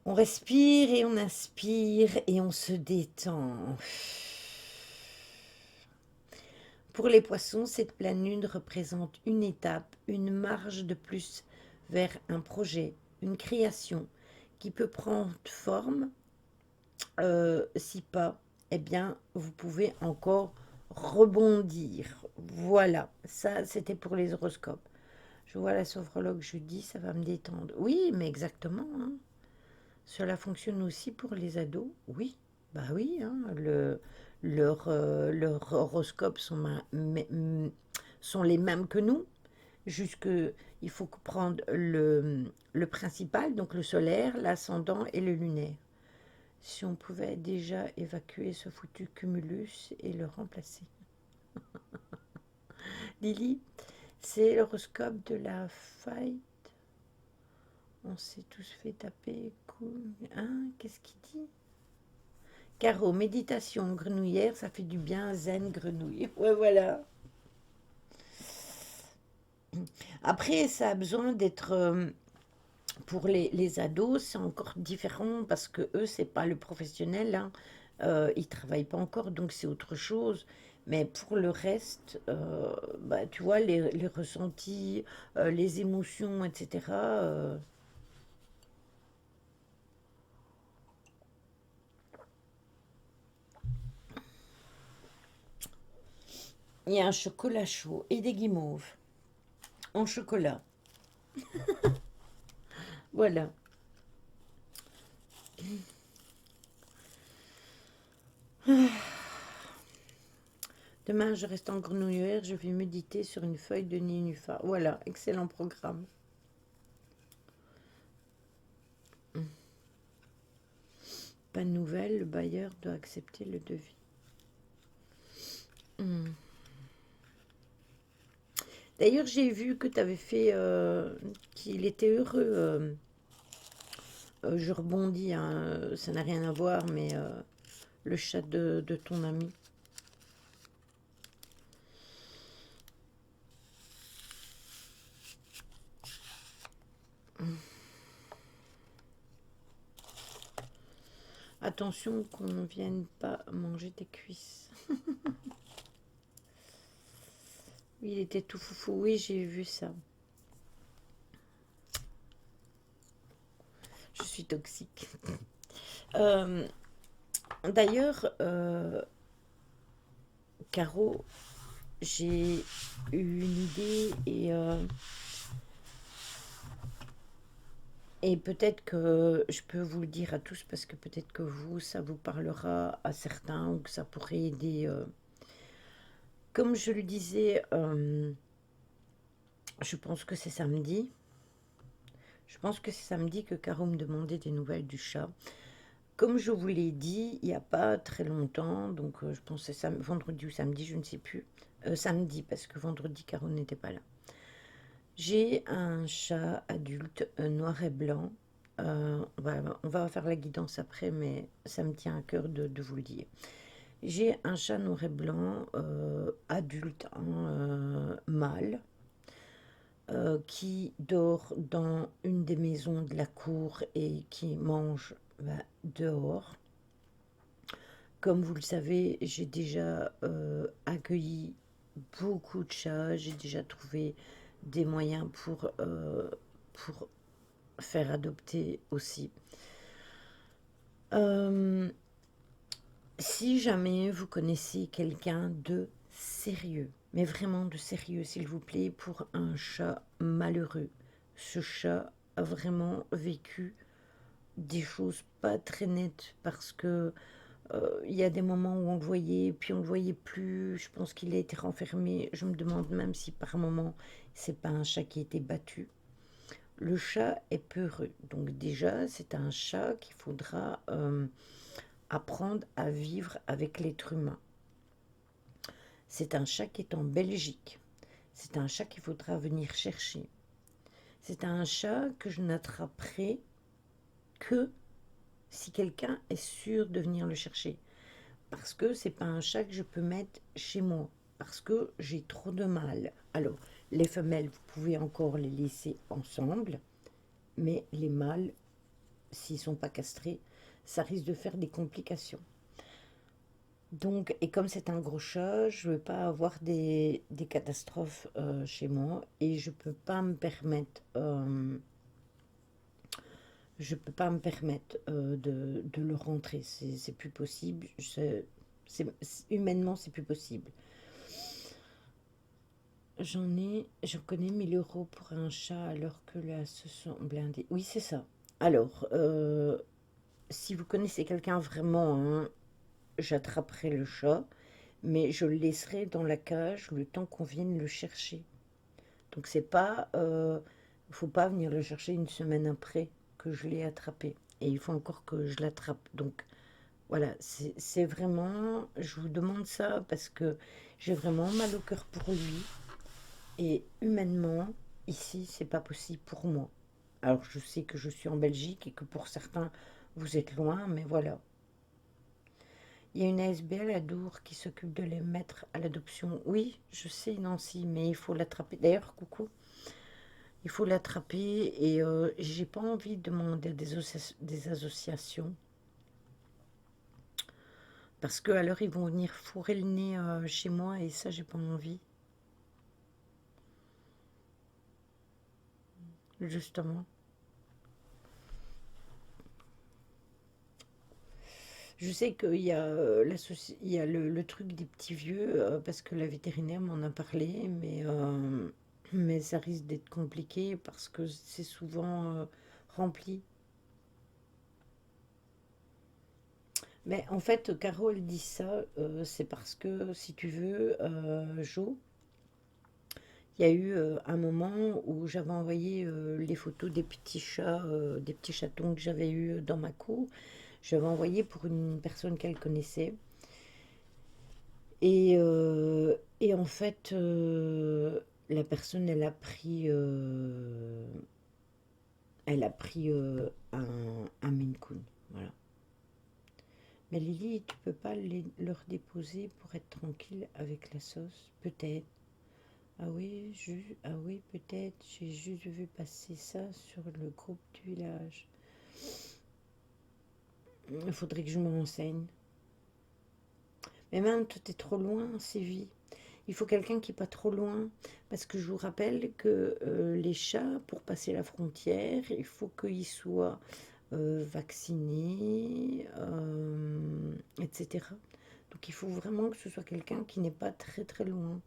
On respire et on inspire et on se détend. Pour les poissons, cette pleine lune représente une étape, une marge de plus vers un projet, une création qui peut prendre forme. Si pas, eh bien, vous pouvez encore rebondir. Voilà, ça c'était pour les horoscopes. Je vois la sophrologue jeudi, ça va me détendre. Oui, mais exactement, hein. Cela fonctionne aussi pour les ados. Oui, bah oui, hein, leurs horoscopes sont les mêmes que nous. Jusque, il faut prendre le principal, donc le solaire, l'ascendant et le lunaire. Si on pouvait déjà évacuer ce foutu cumulus et le remplacer. Lily, c'est l'horoscope de la faille. On s'est tous fait taper. Cool. Hein, qu'est-ce qu'il dit? Caro, méditation, grenouillère, ça fait du bien, zen, grenouille. Ouais, voilà. Après, ça a besoin d'être... pour les ados, c'est encore différent parce que eux, c'est pas le professionnel, hein. Ils travaillent pas encore, donc c'est autre chose. Mais pour le reste, bah, tu vois, les ressentis, les émotions, etc. Il y a un chocolat chaud et des guimauves en chocolat. Voilà. Demain, je reste en grenouillère, je vais méditer sur une feuille de nénuphar. Voilà, excellent programme. Pas de nouvelles, le bailleur doit accepter le devis. Hmm. D'ailleurs, j'ai vu que tu avais fait qu'il était heureux. Je rebondis, hein, ça n'a rien à voir, mais le chat de ton ami. Attention qu'on ne vienne pas manger tes cuisses. Il était tout foufou. Oui, j'ai vu ça. Je suis toxique. Euh, D'ailleurs, Caro, j'ai eu une idée et peut-être que je peux vous le dire à tous parce que peut-être que vous, ça vous parlera à certains ou que ça pourrait aider. Comme je le disais, je pense que c'est samedi. Je pense que c'est samedi que Caro me demandait des nouvelles du chat. Comme je vous l'ai dit, il n'y a pas très longtemps, donc je pense que c'est vendredi ou samedi, je ne sais plus. Samedi, parce que vendredi, Caro n'était pas là. J'ai un chat adulte noir et blanc. On va faire la guidance après, mais ça me tient à cœur de vous le dire. J'ai un chat noir et blanc adulte, hein, mâle, qui dort dans une des maisons de la cour et qui mange dehors. Comme vous le savez, j'ai déjà accueilli beaucoup de chats, j'ai déjà trouvé des moyens pour faire adopter aussi. Euh, Si jamais vous connaissez quelqu'un de sérieux, mais vraiment de sérieux, s'il vous plaît, pour un chat malheureux, ce chat a vraiment vécu des choses pas très nettes parce que il y a des moments où on le voyait, puis on le voyait plus. Je pense qu'il a été renfermé. Je me demande même si par moment c'est pas un chat qui a été battu. Le chat est peureux, donc déjà c'est un chat qu'il faudra apprendre à vivre avec l'être humain. C'est un chat qui est en Belgique. C'est un chat qu'il faudra venir chercher. C'est un chat que je n'attraperai que si quelqu'un est sûr de venir le chercher. Parce que c'est pas un chat que je peux mettre chez moi. Parce que j'ai trop de mal. Alors, les femelles, vous pouvez encore les laisser ensemble. Mais les mâles, s'ils sont pas castrés, ça risque de faire des complications. Donc, et comme c'est un gros chat, je ne veux pas avoir des catastrophes chez moi et je peux pas me permettre de le rentrer. C'est plus possible. Humainement, c'est plus possible. J'en connais 1 000 € pour un chat alors que là, ce sont blindés. Oui, c'est ça. Alors, si vous connaissez quelqu'un vraiment, hein, j'attraperai le chat, mais je le laisserai dans la cage le temps qu'on vienne le chercher. Donc c'est pas, faut pas venir le chercher 1 semaine après que je l'ai attrapé. Et il faut encore que je l'attrape. Donc voilà, c'est vraiment, je vous demande ça parce que j'ai vraiment mal au cœur pour lui. Et humainement, ici, c'est pas possible pour moi. Alors je sais que je suis en Belgique et que pour certains, vous êtes loin, mais voilà. Il y a une ASBL à Dour qui s'occupe de les mettre à l'adoption. Oui, je sais, Nancy, mais il faut l'attraper. D'ailleurs, coucou, il faut l'attraper et j'ai pas envie de demander à des associations parce que alors ils vont venir fourrer le nez chez moi et ça, j'ai pas envie, justement. Je sais qu'il y a, il y a le truc des petits vieux parce que la vétérinaire m'en a parlé, mais ça risque d'être compliqué parce que c'est souvent rempli. Mais en fait, Caro, elle dit ça, c'est parce que, si tu veux, Jo, il y a eu un moment où j'avais envoyé les photos des petits chatons que j'avais eus dans ma cour. J'avais envoyé pour une personne qu'elle connaissait. Et en fait, la personne, elle a pris un Maine Coon. Voilà. Mais Lily, tu peux pas leur déposer pour être tranquille avec la sauce? Peut-être. Ah oui, peut-être. J'ai juste vu passer ça sur le groupe du village. Il faudrait que je me renseigne. Mais même, tout est trop loin, Séville. Il faut quelqu'un qui n'est pas trop loin. Parce que je vous rappelle que les chats, pour passer la frontière, il faut qu'ils soient vaccinés, etc. Donc il faut vraiment que ce soit quelqu'un qui n'est pas très très loin.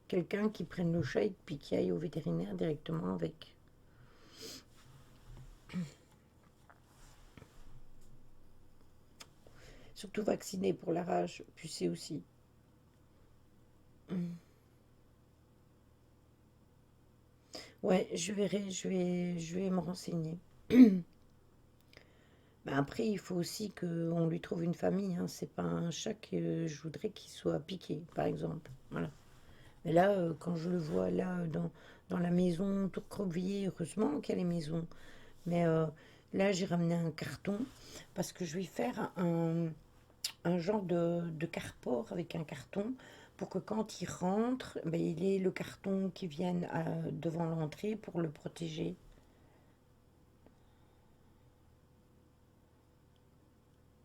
Quelqu'un qui prenne le chat et puis qui aille au vétérinaire directement avec. Surtout vacciné pour la rage, pucé aussi. Ouais, je verrai, je vais me renseigner. Mais après, il faut aussi qu'on lui trouve une famille, hein. C'est pas un chat que je voudrais qu'il soit piqué, par exemple. Voilà. Mais là, quand je le vois là dans la maison, tout recroquevillé, heureusement qu'il y a les maisons. Mais là, j'ai ramené un carton parce que je vais faire un genre de carport avec un carton pour que quand il rentre, ben, il ait le carton qui vienne devant l'entrée pour le protéger.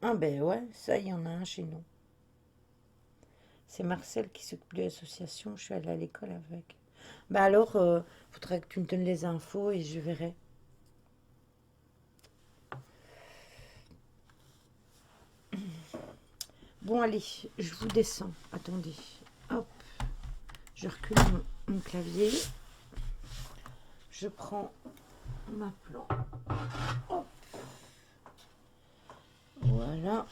Ah ben ouais, ça, il y en a un chez nous. C'est Marcel qui s'occupe de l'association, je suis allée à l'école avec. Bah alors, faudrait que tu me donnes les infos et je verrai. Bon, allez, je vous descends. Attendez. Hop, je recule mon clavier. Je prends ma plante. Hop. Voilà.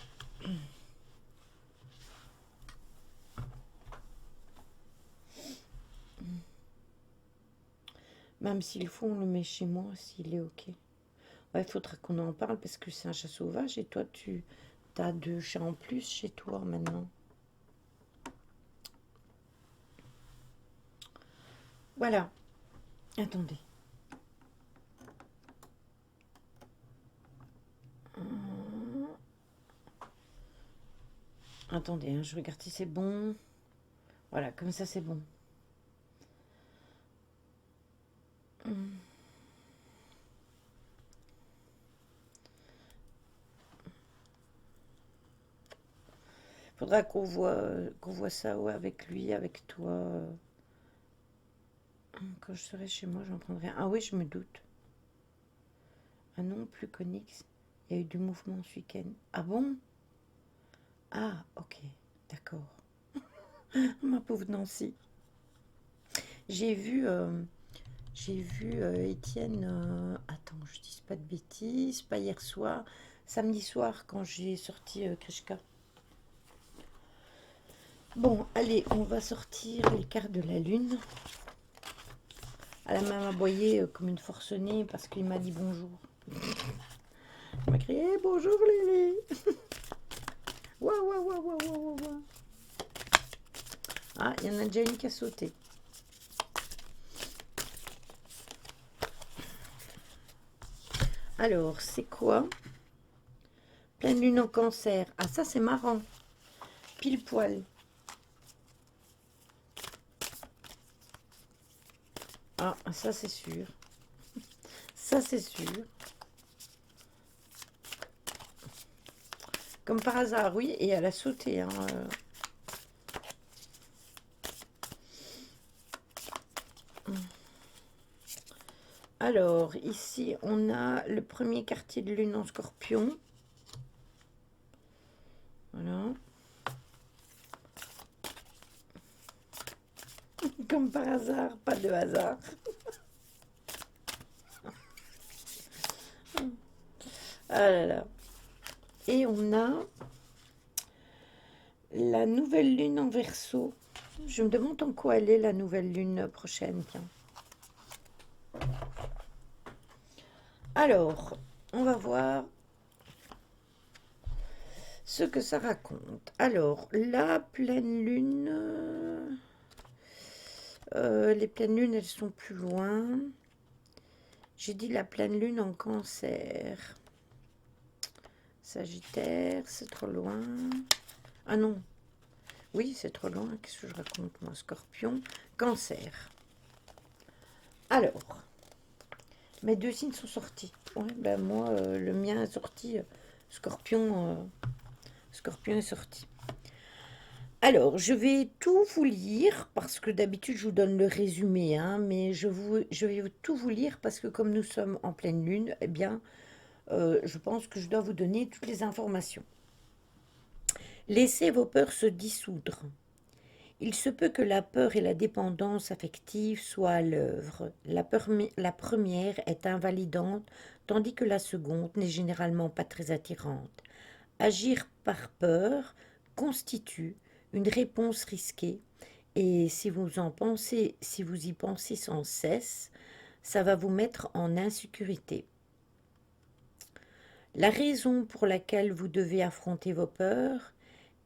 Même s'il faut, on le met chez moi s'il est OK. Ouais, il faudra qu'on en parle parce que c'est un chat sauvage et toi, tu as 2 chats en plus chez toi maintenant. Voilà. Attendez. Attendez, hein, je regarde si c'est bon. Voilà, comme ça, c'est bon. Faudra qu'on voit ça ouais, avec lui, avec toi. Quand je serai chez moi, j'en prendrai un. Ah oui, je me doute. Ah non, plus Conix. Il y a eu du mouvement ce week-end. Ah bon? Ah, ok, d'accord. Ma pauvre Nancy. J'ai vu, Étienne. Attends, je dis pas de bêtises. Pas hier soir, samedi soir quand j'ai sorti Krishka. Bon, allez, on va sortir les cartes de la lune. Elle a même aboyé comme une forcenée parce qu'il m'a dit bonjour. Il m'a crié bonjour Lily. Waouh, waouh, waouh, waouh, waouh, waouh. Ah, il y en a déjà une qui a sauté. Alors, c'est quoi? Pleine lune en cancer. Ah, ça, c'est marrant. Pile poil. Ah, ça, c'est sûr. Ça, c'est sûr. Comme par hasard, oui. Et elle a sauté. Hein. Alors, ici, on a le premier quartier de lune en scorpion. Voilà. Comme par hasard, pas de hasard. Ah là là. Et on a la nouvelle lune en Verseau. Je me demande en quoi elle est la nouvelle lune prochaine. Tiens. Alors, on va voir ce que ça raconte. Alors, la pleine lune. Les pleines lunes, elles sont plus loin. J'ai dit la pleine lune en cancer. Sagittaire, c'est trop loin. Ah non. Oui, c'est trop loin. Qu'est-ce que je raconte, moi? Scorpion, cancer. Alors, mes 2 signes sont sortis. Ouais, ben moi, le mien est sorti. Scorpion, Scorpion est sorti. Alors, je vais tout vous lire, parce que d'habitude, je vous donne le résumé, hein, mais je vais tout vous lire, parce que comme nous sommes en pleine lune, eh bien, je pense que je dois vous donner toutes les informations. Laissez vos peurs se dissoudre. Il se peut que la peur et la dépendance affective soient à l'œuvre. La première est invalidante, tandis que la seconde n'est généralement pas très attirante. Agir par peur constitue une réponse risquée, et si vous y pensez sans cesse, ça va vous mettre en insécurité. La raison pour laquelle vous devez affronter vos peurs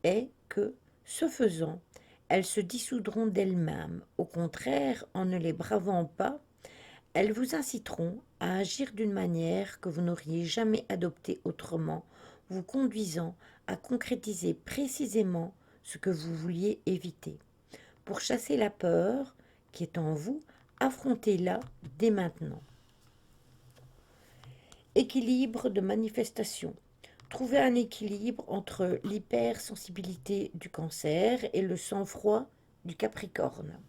est que, ce faisant, elles se dissoudront d'elles-mêmes. Au contraire, en ne les bravant pas, elles vous inciteront à agir d'une manière que vous n'auriez jamais adoptée autrement, vous conduisant à concrétiser précisément ce que vous vouliez éviter. Pour chasser la peur qui est en vous, affrontez-la dès maintenant. Équilibre de manifestation. Trouvez un équilibre entre l'hypersensibilité du cancer et le sang-froid du capricorne.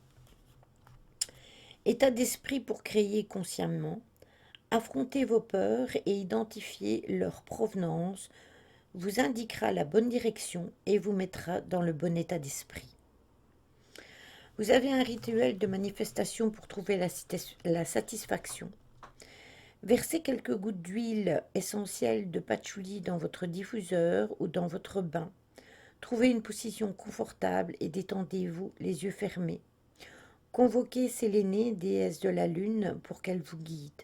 État d'esprit pour créer consciemment. Affrontez vos peurs et identifiez leur provenance vous indiquera la bonne direction et vous mettra dans le bon état d'esprit. Vous avez un rituel de manifestation pour trouver la satisfaction. Versez quelques gouttes d'huile essentielle de patchouli dans votre diffuseur ou dans votre bain. Trouvez une position confortable et détendez-vous les yeux fermés. Convoquez Sélénée, déesse de la lune, pour qu'elle vous guide.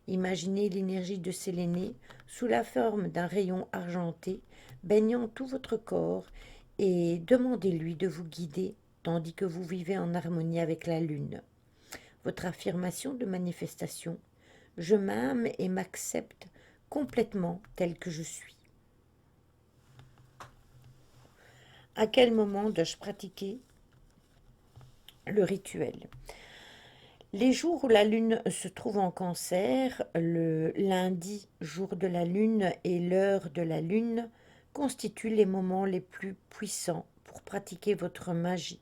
Imaginez l'énergie de Sélénée sous la forme d'un rayon argenté baignant tout votre corps et demandez-lui de vous guider tandis que vous vivez en harmonie avec la lune. Votre affirmation de manifestation: je m'aime et m'accepte complètement tel que je suis. À quel moment dois-je pratiquer le rituel? Les jours où la lune se trouve en cancer, le lundi, jour de la lune, et l'heure de la lune constituent les moments les plus puissants pour pratiquer votre magie.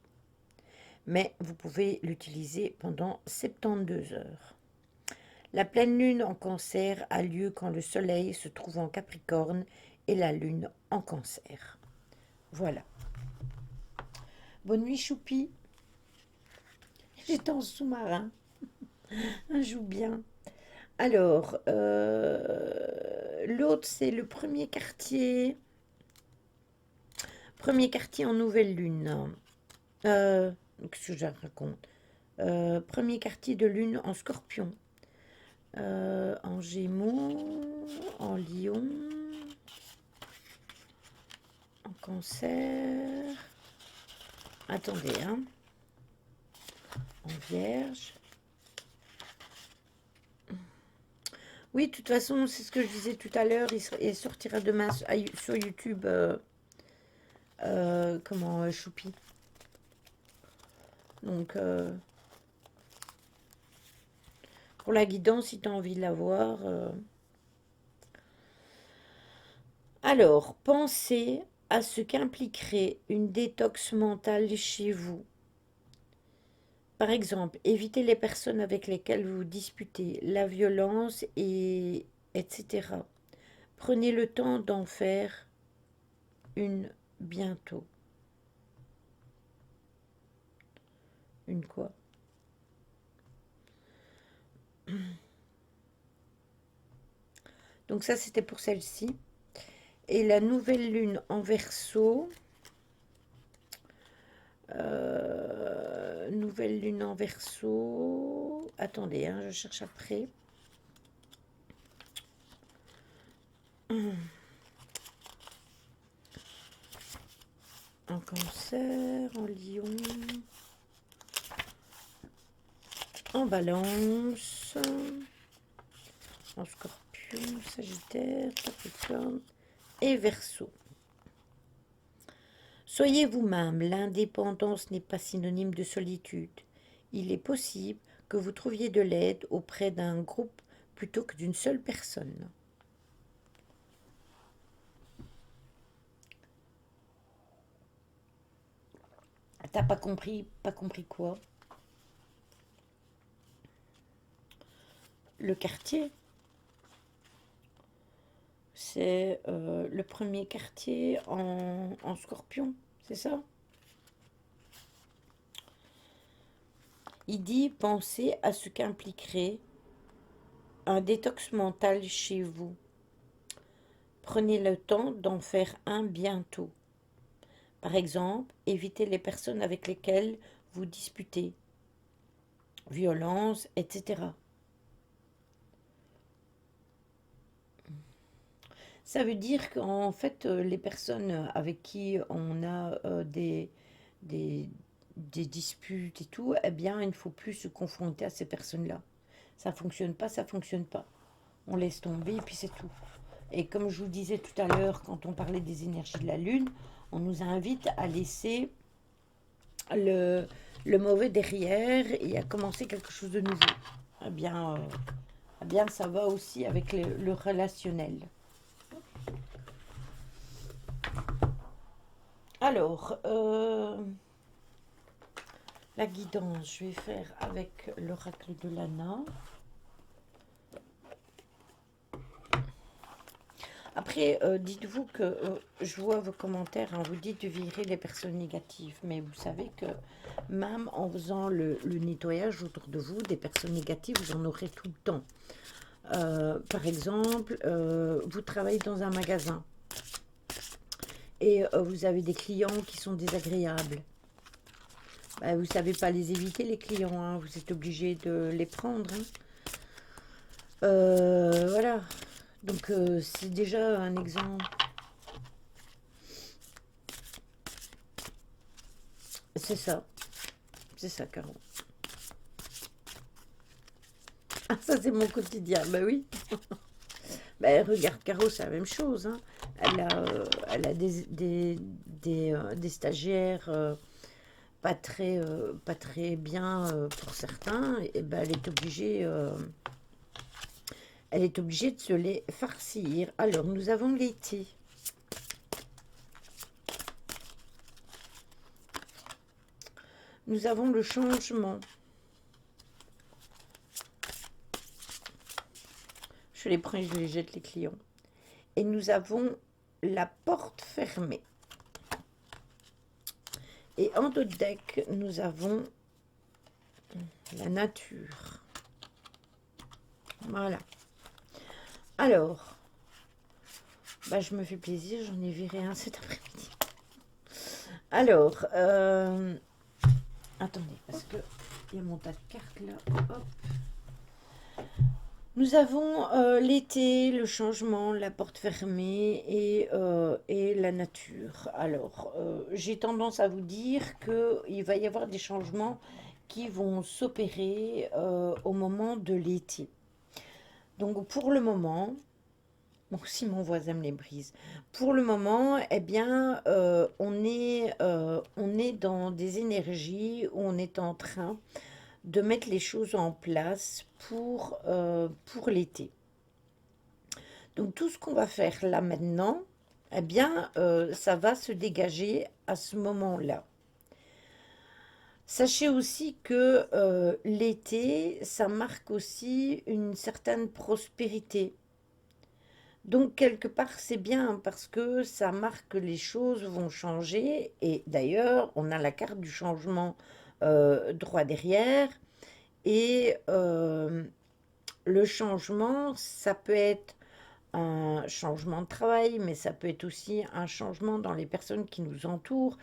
Mais vous pouvez l'utiliser pendant 72 heures. La pleine lune en cancer a lieu quand le soleil se trouve en Capricorne et la lune en cancer. Voilà. Bonne nuit, Choupi. J'étais en sous-marin. Un joue bien. Alors, l'autre, c'est le premier quartier. Premier quartier en nouvelle lune. Qu'est-ce que je raconte? Premier quartier de lune en scorpion. En gémeaux, en lion, en cancer. Attendez, hein. En vierge. Oui, de toute façon, c'est ce que je disais tout à l'heure. Il sortira demain sur YouTube. Choupi. Donc, pour la guidance, si tu as envie de la voir. Alors, pensez à ce qu'impliquerait une détox mentale chez vous. Par exemple, évitez les personnes avec lesquelles vous vous disputez, la violence, etc. Prenez le temps d'en faire une bientôt. Une quoi? Donc ça, c'était pour celle-ci. Et la nouvelle lune en Verseau. Nouvelle lune en Verseau. Attendez, hein, je cherche après. En Cancer, en Lion, en Balance, en Scorpion, Sagittaire, Capricorne et Verseau. Soyez vous-même, l'indépendance n'est pas synonyme de solitude. Il est possible que vous trouviez de l'aide auprès d'un groupe plutôt que d'une seule personne. T'as pas compris quoi? Le quartier, c'est le premier quartier en Scorpion, c'est ça? Il dit pensez à ce qu'impliquerait un détox mental chez vous. Prenez le temps d'en faire un bientôt. Par exemple, évitez les personnes avec lesquelles vous disputez, violence, etc. Ça veut dire qu'en fait, les personnes avec qui on a des, des disputes et tout, eh bien, il ne faut plus se confronter à ces personnes-là. Ça fonctionne pas, ça fonctionne pas. On laisse tomber et puis c'est tout. Et comme je vous disais tout à l'heure, quand on parlait des énergies de la Lune, on nous invite à laisser le, le mauvais derrière et à commencer quelque chose de nouveau. Eh bien ça va aussi avec le relationnel. Alors, la guidance, je vais faire avec l'oracle de Lana. Après, dites-vous que je vois vos commentaires, hein, vous dites de virer les personnes négatives, mais vous savez que même en faisant le nettoyage autour de vous, des personnes négatives, vous en aurez tout le temps. Par exemple, vous travaillez dans un magasin et vous avez des clients qui sont désagréables. Bah, vous ne savez pas les éviter, les clients, hein, vous êtes obligé de les prendre, hein. Voilà, donc c'est déjà un exemple. C'est ça, Caro. Ah, ça, c'est mon quotidien. Bah oui. Bah, regarde, Caro, c'est la même chose, hein. Elle a des stagiaires pas très bien pour certains. Et ben, elle est obligée de se les farcir. Alors, nous avons l'été. Nous avons le changement. Je les prends et je les jette, les clients. Et nous avons la porte fermée. Et en dos de deck, nous avons la nature. Voilà. Alors, bah, je me fais plaisir, j'en ai viré un cet après-midi. Alors, attendez, parce que il y a mon tas de cartes là. Hop. Nous avons l'été, le changement, la porte fermée et la nature. Alors, j'ai tendance à vous dire qu'il va y avoir des changements qui vont s'opérer au moment de l'été. Donc, pour le moment, bon, si mon voisin me les brise, pour le moment, eh bien, on est dans des énergies où on est en train de mettre les choses en place pour l'été. Donc tout ce qu'on va faire là maintenant, eh bien, ça va se dégager à ce moment-là. Sachez aussi que l'été, ça marque aussi une certaine prospérité. Donc quelque part, c'est bien parce que ça marque que les choses vont changer. Et d'ailleurs, on a la carte du changement droit derrière. Et le changement, ça peut être un changement de travail, mais ça peut être aussi un changement dans les personnes qui nous entourent.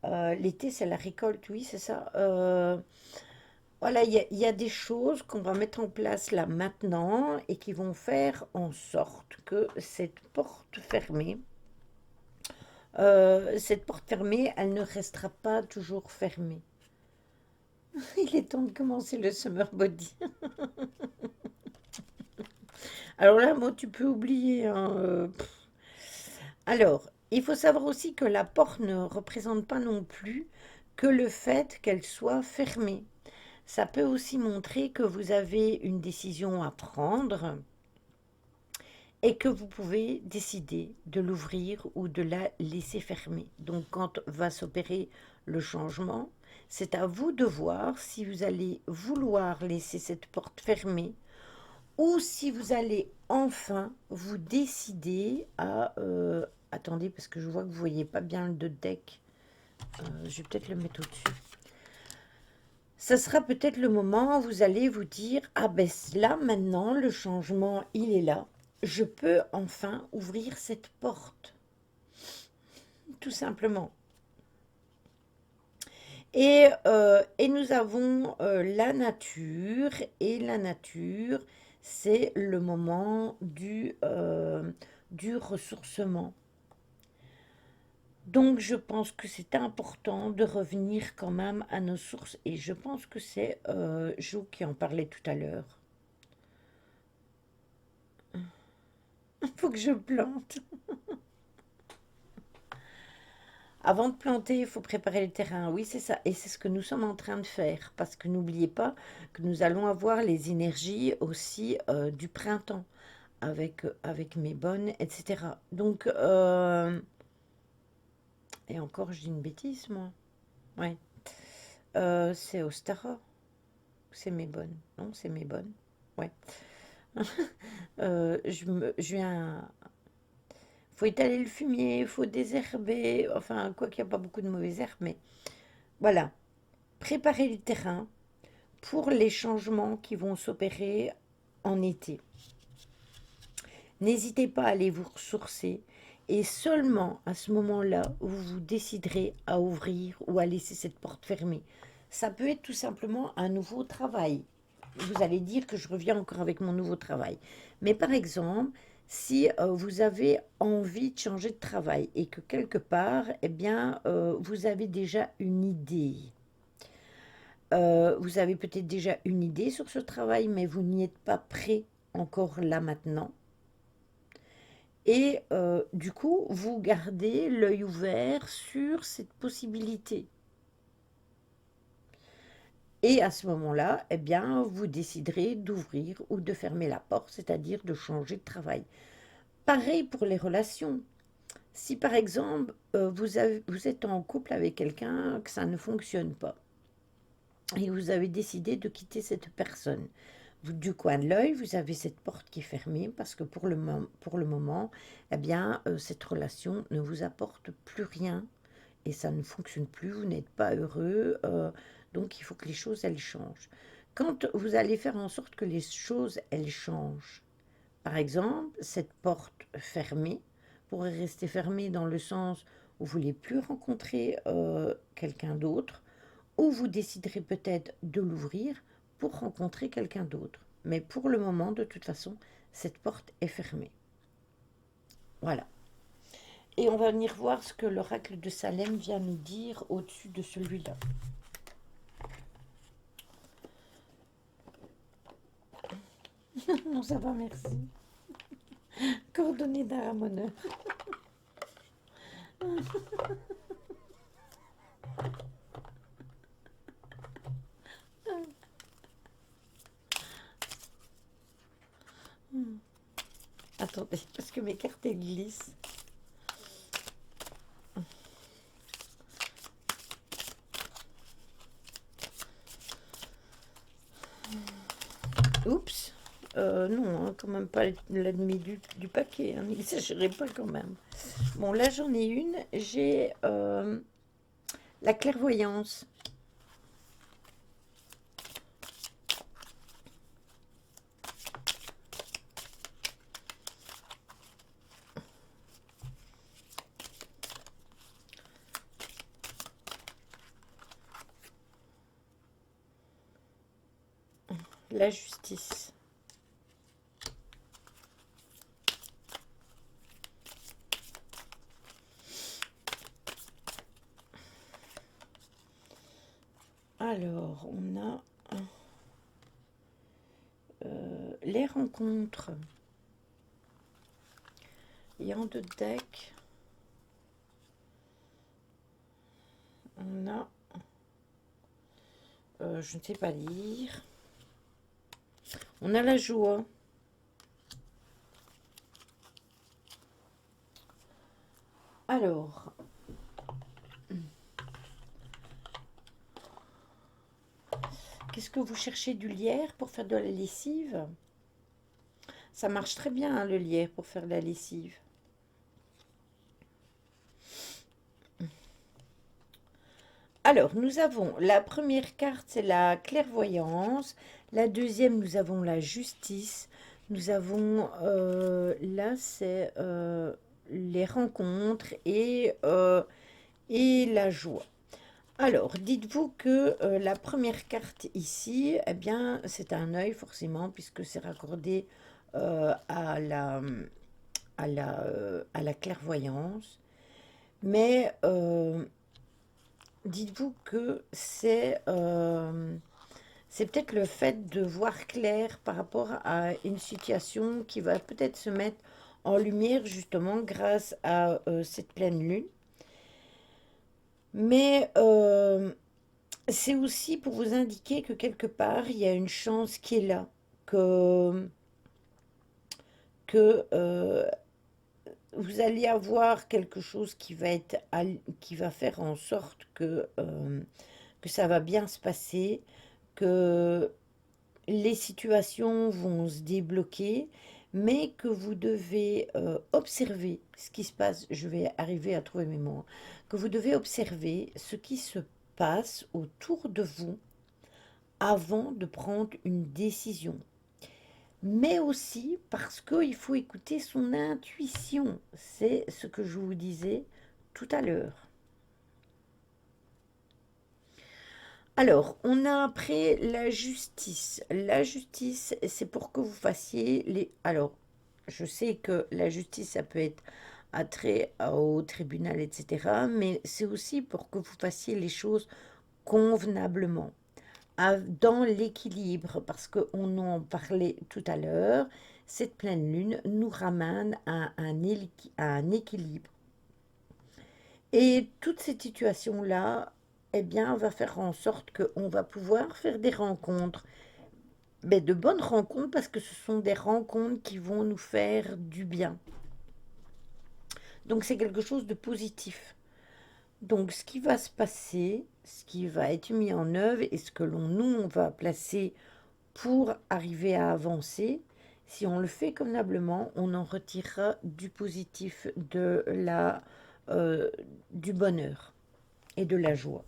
L'été, c'est la récolte, oui, c'est ça. Voilà, il y a des choses qu'on va mettre en place là maintenant et qui vont faire en sorte que cette porte fermée, elle ne restera pas toujours fermée. Il est temps de commencer le summer body. Alors là, moi, tu peux oublier, hein, Alors, il faut savoir aussi que la porte ne représente pas non plus que le fait qu'elle soit fermée. Ça peut aussi montrer que vous avez une décision à prendre et que vous pouvez décider de l'ouvrir ou de la laisser fermer. Donc, quand va s'opérer le changement, c'est à vous de voir si vous allez vouloir laisser cette porte fermée ou si vous allez enfin vous décider à... attendez, parce que je vois que vous ne voyez pas bien le deck. Je vais peut-être le mettre au-dessus. Ça sera peut-être le moment où vous allez vous dire, ah ben là maintenant, le changement, il est là. Je peux enfin ouvrir cette porte. Tout simplement. Et nous avons la nature. Et la nature, c'est le moment du ressourcement. Donc je pense que c'est important de revenir quand même à nos sources. Et je pense que c'est Jo qui en parlait tout à l'heure. Il faut que je plante. Avant de planter, il faut préparer le terrain. Oui, c'est ça. Et c'est ce que nous sommes en train de faire. Parce que n'oubliez pas que nous allons avoir les énergies aussi du printemps. Avec mes bonnes, etc. Donc, et encore, je dis une bêtise, moi. Ouais. C'est Ostara. C'est mes bonnes. Non, c'est mes bonnes. Ouais. Je viens. faut étaler le fumier, il faut désherber, enfin, quoi qu'il n'y a pas beaucoup de mauvaises herbes, mais voilà, préparer le terrain pour les changements qui vont s'opérer en été. N'hésitez pas à aller vous ressourcer et seulement à ce moment-là, vous vous déciderez à ouvrir ou à laisser cette porte fermée. Ça peut être tout simplement un nouveau travail. Vous allez dire que je reviens encore avec mon nouveau travail. Mais par exemple, si vous avez envie de changer de travail et que quelque part, eh bien, vous avez déjà une idée. Vous avez peut-être déjà une idée sur ce travail, mais vous n'y êtes pas prêt encore là maintenant. Et du coup, vous gardez l'œil ouvert sur cette possibilité. Et à ce moment-là, eh bien, vous déciderez d'ouvrir ou de fermer la porte, c'est-à-dire de changer de travail. Pareil pour les relations. Si par exemple, vous êtes en couple avec quelqu'un, que ça ne fonctionne pas, et vous avez décidé de quitter cette personne, du coin de l'œil, vous avez cette porte qui est fermée parce que pour le moment, eh bien, cette relation ne vous apporte plus rien et ça ne fonctionne plus, vous n'êtes pas heureux, donc il faut que les choses, elles changent. Quand vous allez faire en sorte que les choses, elles changent, par exemple, cette porte fermée pourrait rester fermée dans le sens où vous ne voulez plus rencontrer quelqu'un d'autre, ou vous déciderez peut-être de l'ouvrir pour rencontrer quelqu'un d'autre. Mais pour le moment, de toute façon, cette porte est fermée. Voilà. Et on va venir voir ce que l'oracle de Salem vient nous dire au-dessus de celui-là. Non, ça va, merci. Coordonnées d'un ramoneur. Attendez, parce que mes cartes elles glissent. Oups. Non, hein, quand même pas l'ennemi du paquet. Hein, n'exagérez pas quand même. Bon, là j'en ai une. J'ai la clairvoyance. La justice. Alors, on a les rencontres. Et en deux decks, on a, je ne sais pas lire, on a la joie. Alors, qu'est-ce que vous cherchez du lierre pour faire de la lessive? Ça marche très bien, hein, le lierre, pour faire de la lessive. Alors, nous avons la première carte, c'est la clairvoyance. La deuxième, nous avons la justice. Nous avons, là, c'est les rencontres et la joie. Alors, dites-vous que la première carte ici, eh bien, c'est un œil forcément, puisque c'est raccordé à la clairvoyance. Mais dites-vous que c'est peut-être le fait de voir clair par rapport à une situation qui va peut-être se mettre en lumière justement grâce à cette pleine lune. Mais c'est aussi pour vous indiquer que quelque part, il y a une chance qui est là, que vous allez avoir quelque chose qui va qui va faire en sorte que ça va bien se passer, que les situations vont se débloquer, mais que vous devez observer ce qui se passe. Je vais arriver à trouver mes mots, hein. Que vous devez observer ce qui se passe autour de vous avant de prendre une décision. Mais aussi parce qu'il faut écouter son intuition. C'est ce que je vous disais tout à l'heure. Alors, on a après la justice. La justice, c'est pour que vous fassiez les... Alors, je sais que la justice, ça peut être attrait au tribunal, etc. Mais c'est aussi pour que vous fassiez les choses convenablement, dans l'équilibre, parce qu'on en parlait tout à l'heure. Cette pleine lune nous ramène à un équilibre. Et toute cette situation-là, eh bien, va faire en sorte qu'on va pouvoir faire des rencontres, mais de bonnes rencontres, parce que ce sont des rencontres qui vont nous faire du bien. Donc c'est quelque chose de positif. Donc ce qui va se passer, ce qui va être mis en œuvre et ce que on va placer pour arriver à avancer, si on le fait convenablement, on en retirera du positif, euh, du bonheur et de la joie.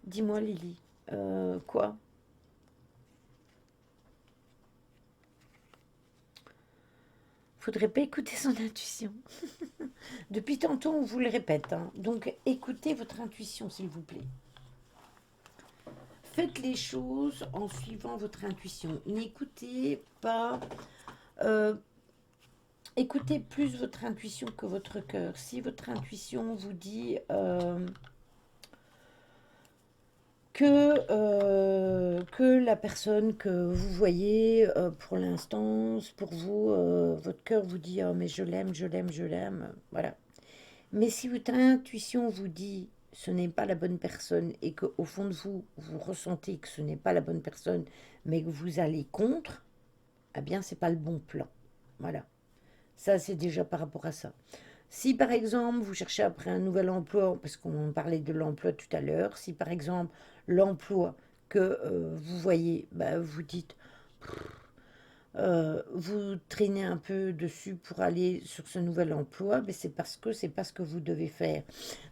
Dis-moi Lily, quoi? Faudrait pas écouter son intuition. Depuis tantôt, on vous le répète, hein. Donc écoutez votre intuition, s'il vous plaît. Faites les choses en suivant votre intuition. N'écoutez pas... euh, écoutez plus votre intuition que votre cœur. Si votre intuition vous dit que la personne que vous voyez pour l'instant, pour vous, votre cœur vous dit oh, mais je l'aime, je l'aime, je l'aime. Voilà. Mais si votre intuition vous dit ce n'est pas la bonne personne et qu'au fond de vous, vous ressentez que ce n'est pas la bonne personne, mais que vous allez contre, eh bien, c'est pas le bon plan. Voilà. Ça, c'est déjà par rapport à ça. Si par exemple vous cherchez après un nouvel emploi, parce qu'on parlait de l'emploi tout à l'heure, si par exemple l'emploi que vous voyez, bah, vous dites, vous traînez un peu dessus pour aller sur ce nouvel emploi, mais c'est parce que c'est pas ce que vous devez faire.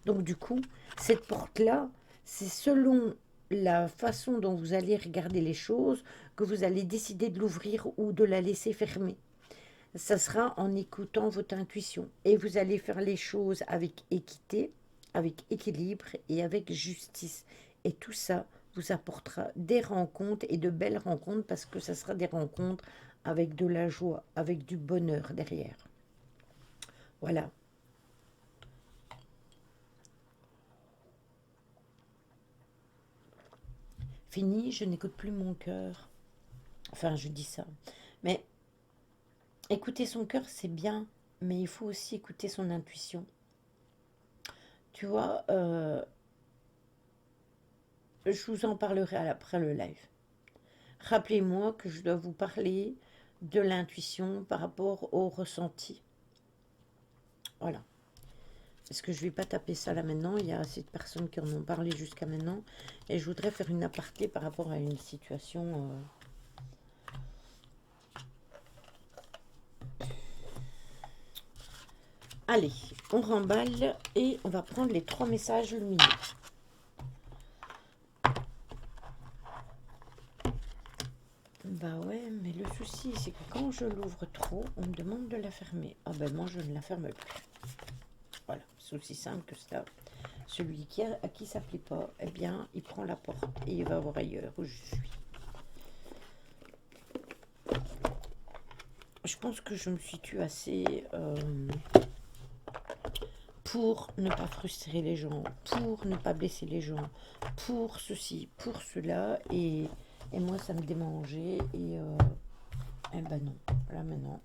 Donc du coup, cette porte-là, c'est selon la façon dont vous allez regarder les choses que vous allez décider de l'ouvrir ou de la laisser fermer. Ça sera en écoutant votre intuition. Et vous allez faire les choses avec équité, avec équilibre et avec justice. Et tout ça vous apportera des rencontres et de belles rencontres parce que ça sera des rencontres avec de la joie, avec du bonheur derrière. Voilà. Fini, je n'écoute plus mon cœur. Enfin, je dis ça. Mais écouter son cœur, c'est bien, mais il faut aussi écouter son intuition. Tu vois, je vous en parlerai après le live. Rappelez-moi que je dois vous parler de l'intuition par rapport au ressenti. Voilà. Parce que je ne vais pas taper ça là maintenant. Il y a assez de personnes qui en ont parlé jusqu'à maintenant. Et je voudrais faire une aparté par rapport à une situation. Allez, on remballe et on va prendre les 3 messages lumineux. Bah ouais, mais le souci, c'est que quand je l'ouvre trop, on me demande de la fermer. Ah ben moi, je ne la ferme plus. Voilà, c'est aussi simple que ça. Celui à qui ça ne plaît pas, eh bien, il prend la porte et il va voir ailleurs où je suis. Je pense que je me situe assez pour ne pas frustrer les gens, pour ne pas blesser les gens, pour ceci, pour cela. Et moi, ça me démangeait. Et ben non, là maintenant.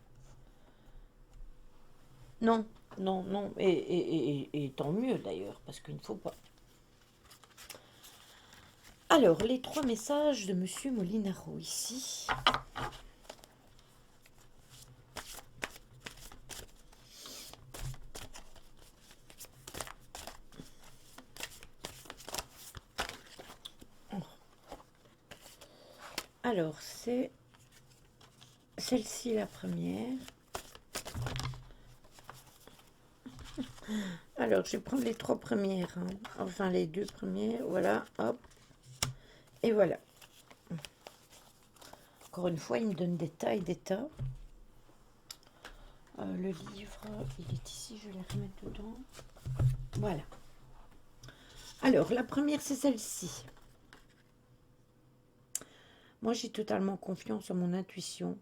Non, non, non. Et tant mieux d'ailleurs, parce qu'il ne faut pas. Alors, les 3 messages de Monsieur Molinaro ici. Alors, c'est celle-ci la première. Alors, je vais prendre les trois premières, hein. Enfin les deux premières, voilà, hop, et voilà. Encore une fois, il me donne des tas et des tas. Le livre, il est ici, je vais le remettre dedans. Voilà. Alors, la première, c'est celle-ci. Moi, j'ai totalement confiance en mon intuition.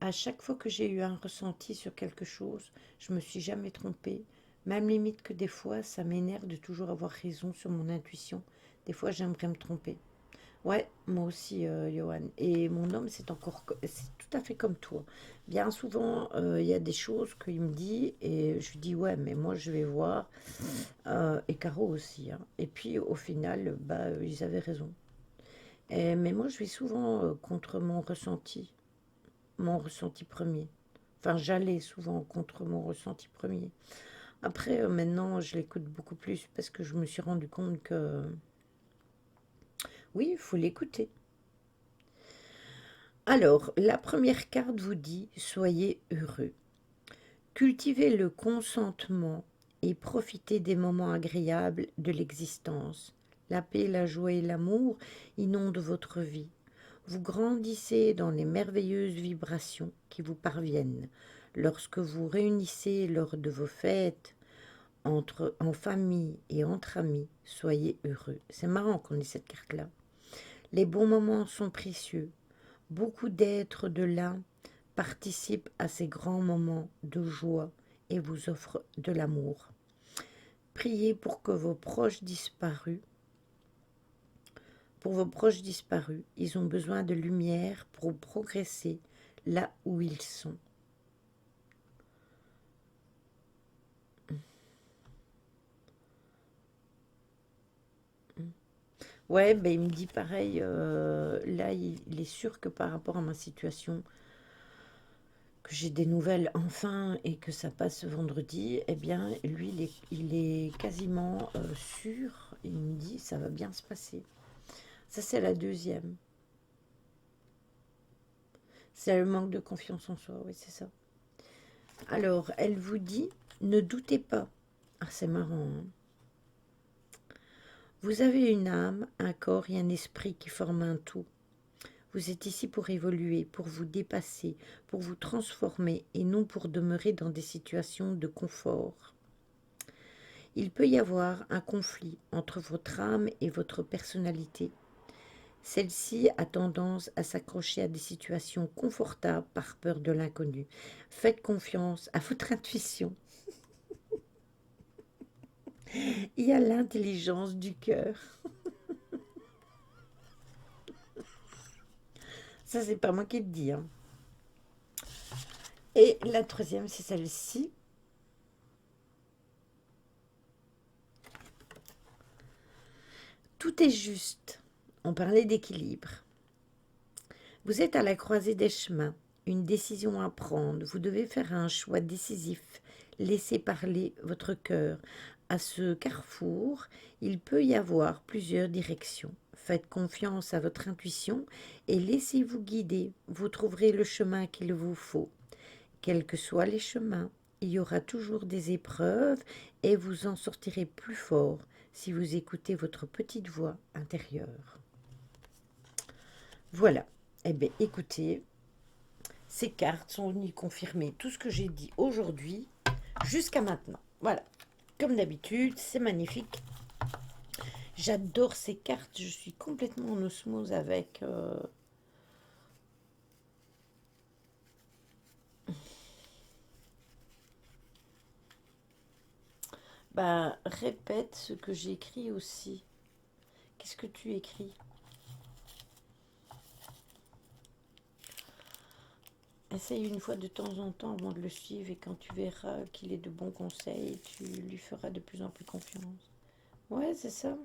À chaque fois que j'ai eu un ressenti sur quelque chose, je me suis jamais trompée. Même limite que des fois, ça m'énerve de toujours avoir raison sur mon intuition. Des fois, j'aimerais me tromper. Ouais, moi aussi, Johan. Et mon homme, c'est tout à fait comme toi. Bien souvent, il y a des choses qu'il me dit et je lui dis, ouais, mais moi, je vais voir. Et Caro aussi, hein. Et puis, au final, bah, ils avaient raison. Mais moi, je vais souvent contre mon ressenti premier. Enfin, j'allais souvent contre mon ressenti premier. Après, maintenant, je l'écoute beaucoup plus parce que je me suis rendu compte que oui, il faut l'écouter. Alors, la première carte vous dit soyez heureux. Cultivez le consentement et profitez des moments agréables de l'existence. La paix, la joie et l'amour inondent votre vie. Vous grandissez dans les merveilleuses vibrations qui vous parviennent lorsque vous réunissez lors de vos fêtes, en famille et entre amis. Soyez heureux. C'est marrant qu'on ait cette carte-là. Les bons moments sont précieux. Beaucoup d'êtres de l'un participent à ces grands moments de joie et vous offrent de l'amour. Priez pour vos proches disparus. Ils ont besoin de lumière pour progresser là où ils sont. Ouais, ben il me dit pareil. Là, il est sûr que par rapport à ma situation, que j'ai des nouvelles enfin et que ça passe vendredi, eh bien, lui, il est quasiment sûr. Il me dit, ça va bien se passer. Ça, c'est la deuxième. C'est le manque de confiance en soi, oui, c'est ça. Alors, elle vous dit, ne doutez pas. Ah, c'est marrant, hein. Vous avez une âme, un corps et un esprit qui forment un tout. Vous êtes ici pour évoluer, pour vous dépasser, pour vous transformer et non pour demeurer dans des situations de confort. Il peut y avoir un conflit entre votre âme et votre personnalité. Celle-ci a tendance à s'accrocher à des situations confortables par peur de l'inconnu. Faites confiance à votre intuition et à l'intelligence du cœur. Ça, c'est pas moi qui le dis, hein. Et la troisième, c'est celle-ci. Tout est juste. On parlait d'équilibre. Vous êtes à la croisée des chemins, une décision à prendre. Vous devez faire un choix décisif. Laissez parler votre cœur. À ce carrefour, il peut y avoir plusieurs directions. Faites confiance à votre intuition et laissez-vous guider. Vous trouverez le chemin qu'il vous faut. Quels que soient les chemins, il y aura toujours des épreuves et vous en sortirez plus fort si vous écoutez votre petite voix intérieure. Voilà. Eh bien, écoutez, ces cartes sont venues confirmer tout ce que j'ai dit aujourd'hui jusqu'à maintenant. Voilà. Comme d'habitude, c'est magnifique. J'adore ces cartes. Je suis complètement en osmose avec. Bah, répète ce que j'écris aussi. Qu'est-ce que tu écris? Essaye une fois de temps en temps avant de le suivre et quand tu verras qu'il est de bons conseils, tu lui feras de plus en plus confiance. Ouais, c'est ça.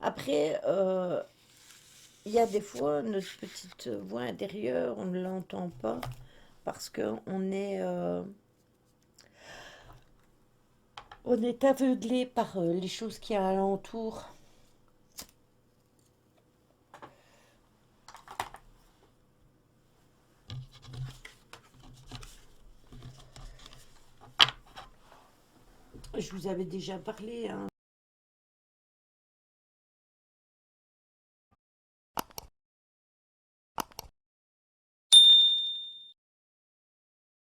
Après, il y a des fois, notre petite voix intérieure, on ne l'entend pas parce on est aveuglé par les choses qui y a alentour. Je vous avais déjà parlé, hein,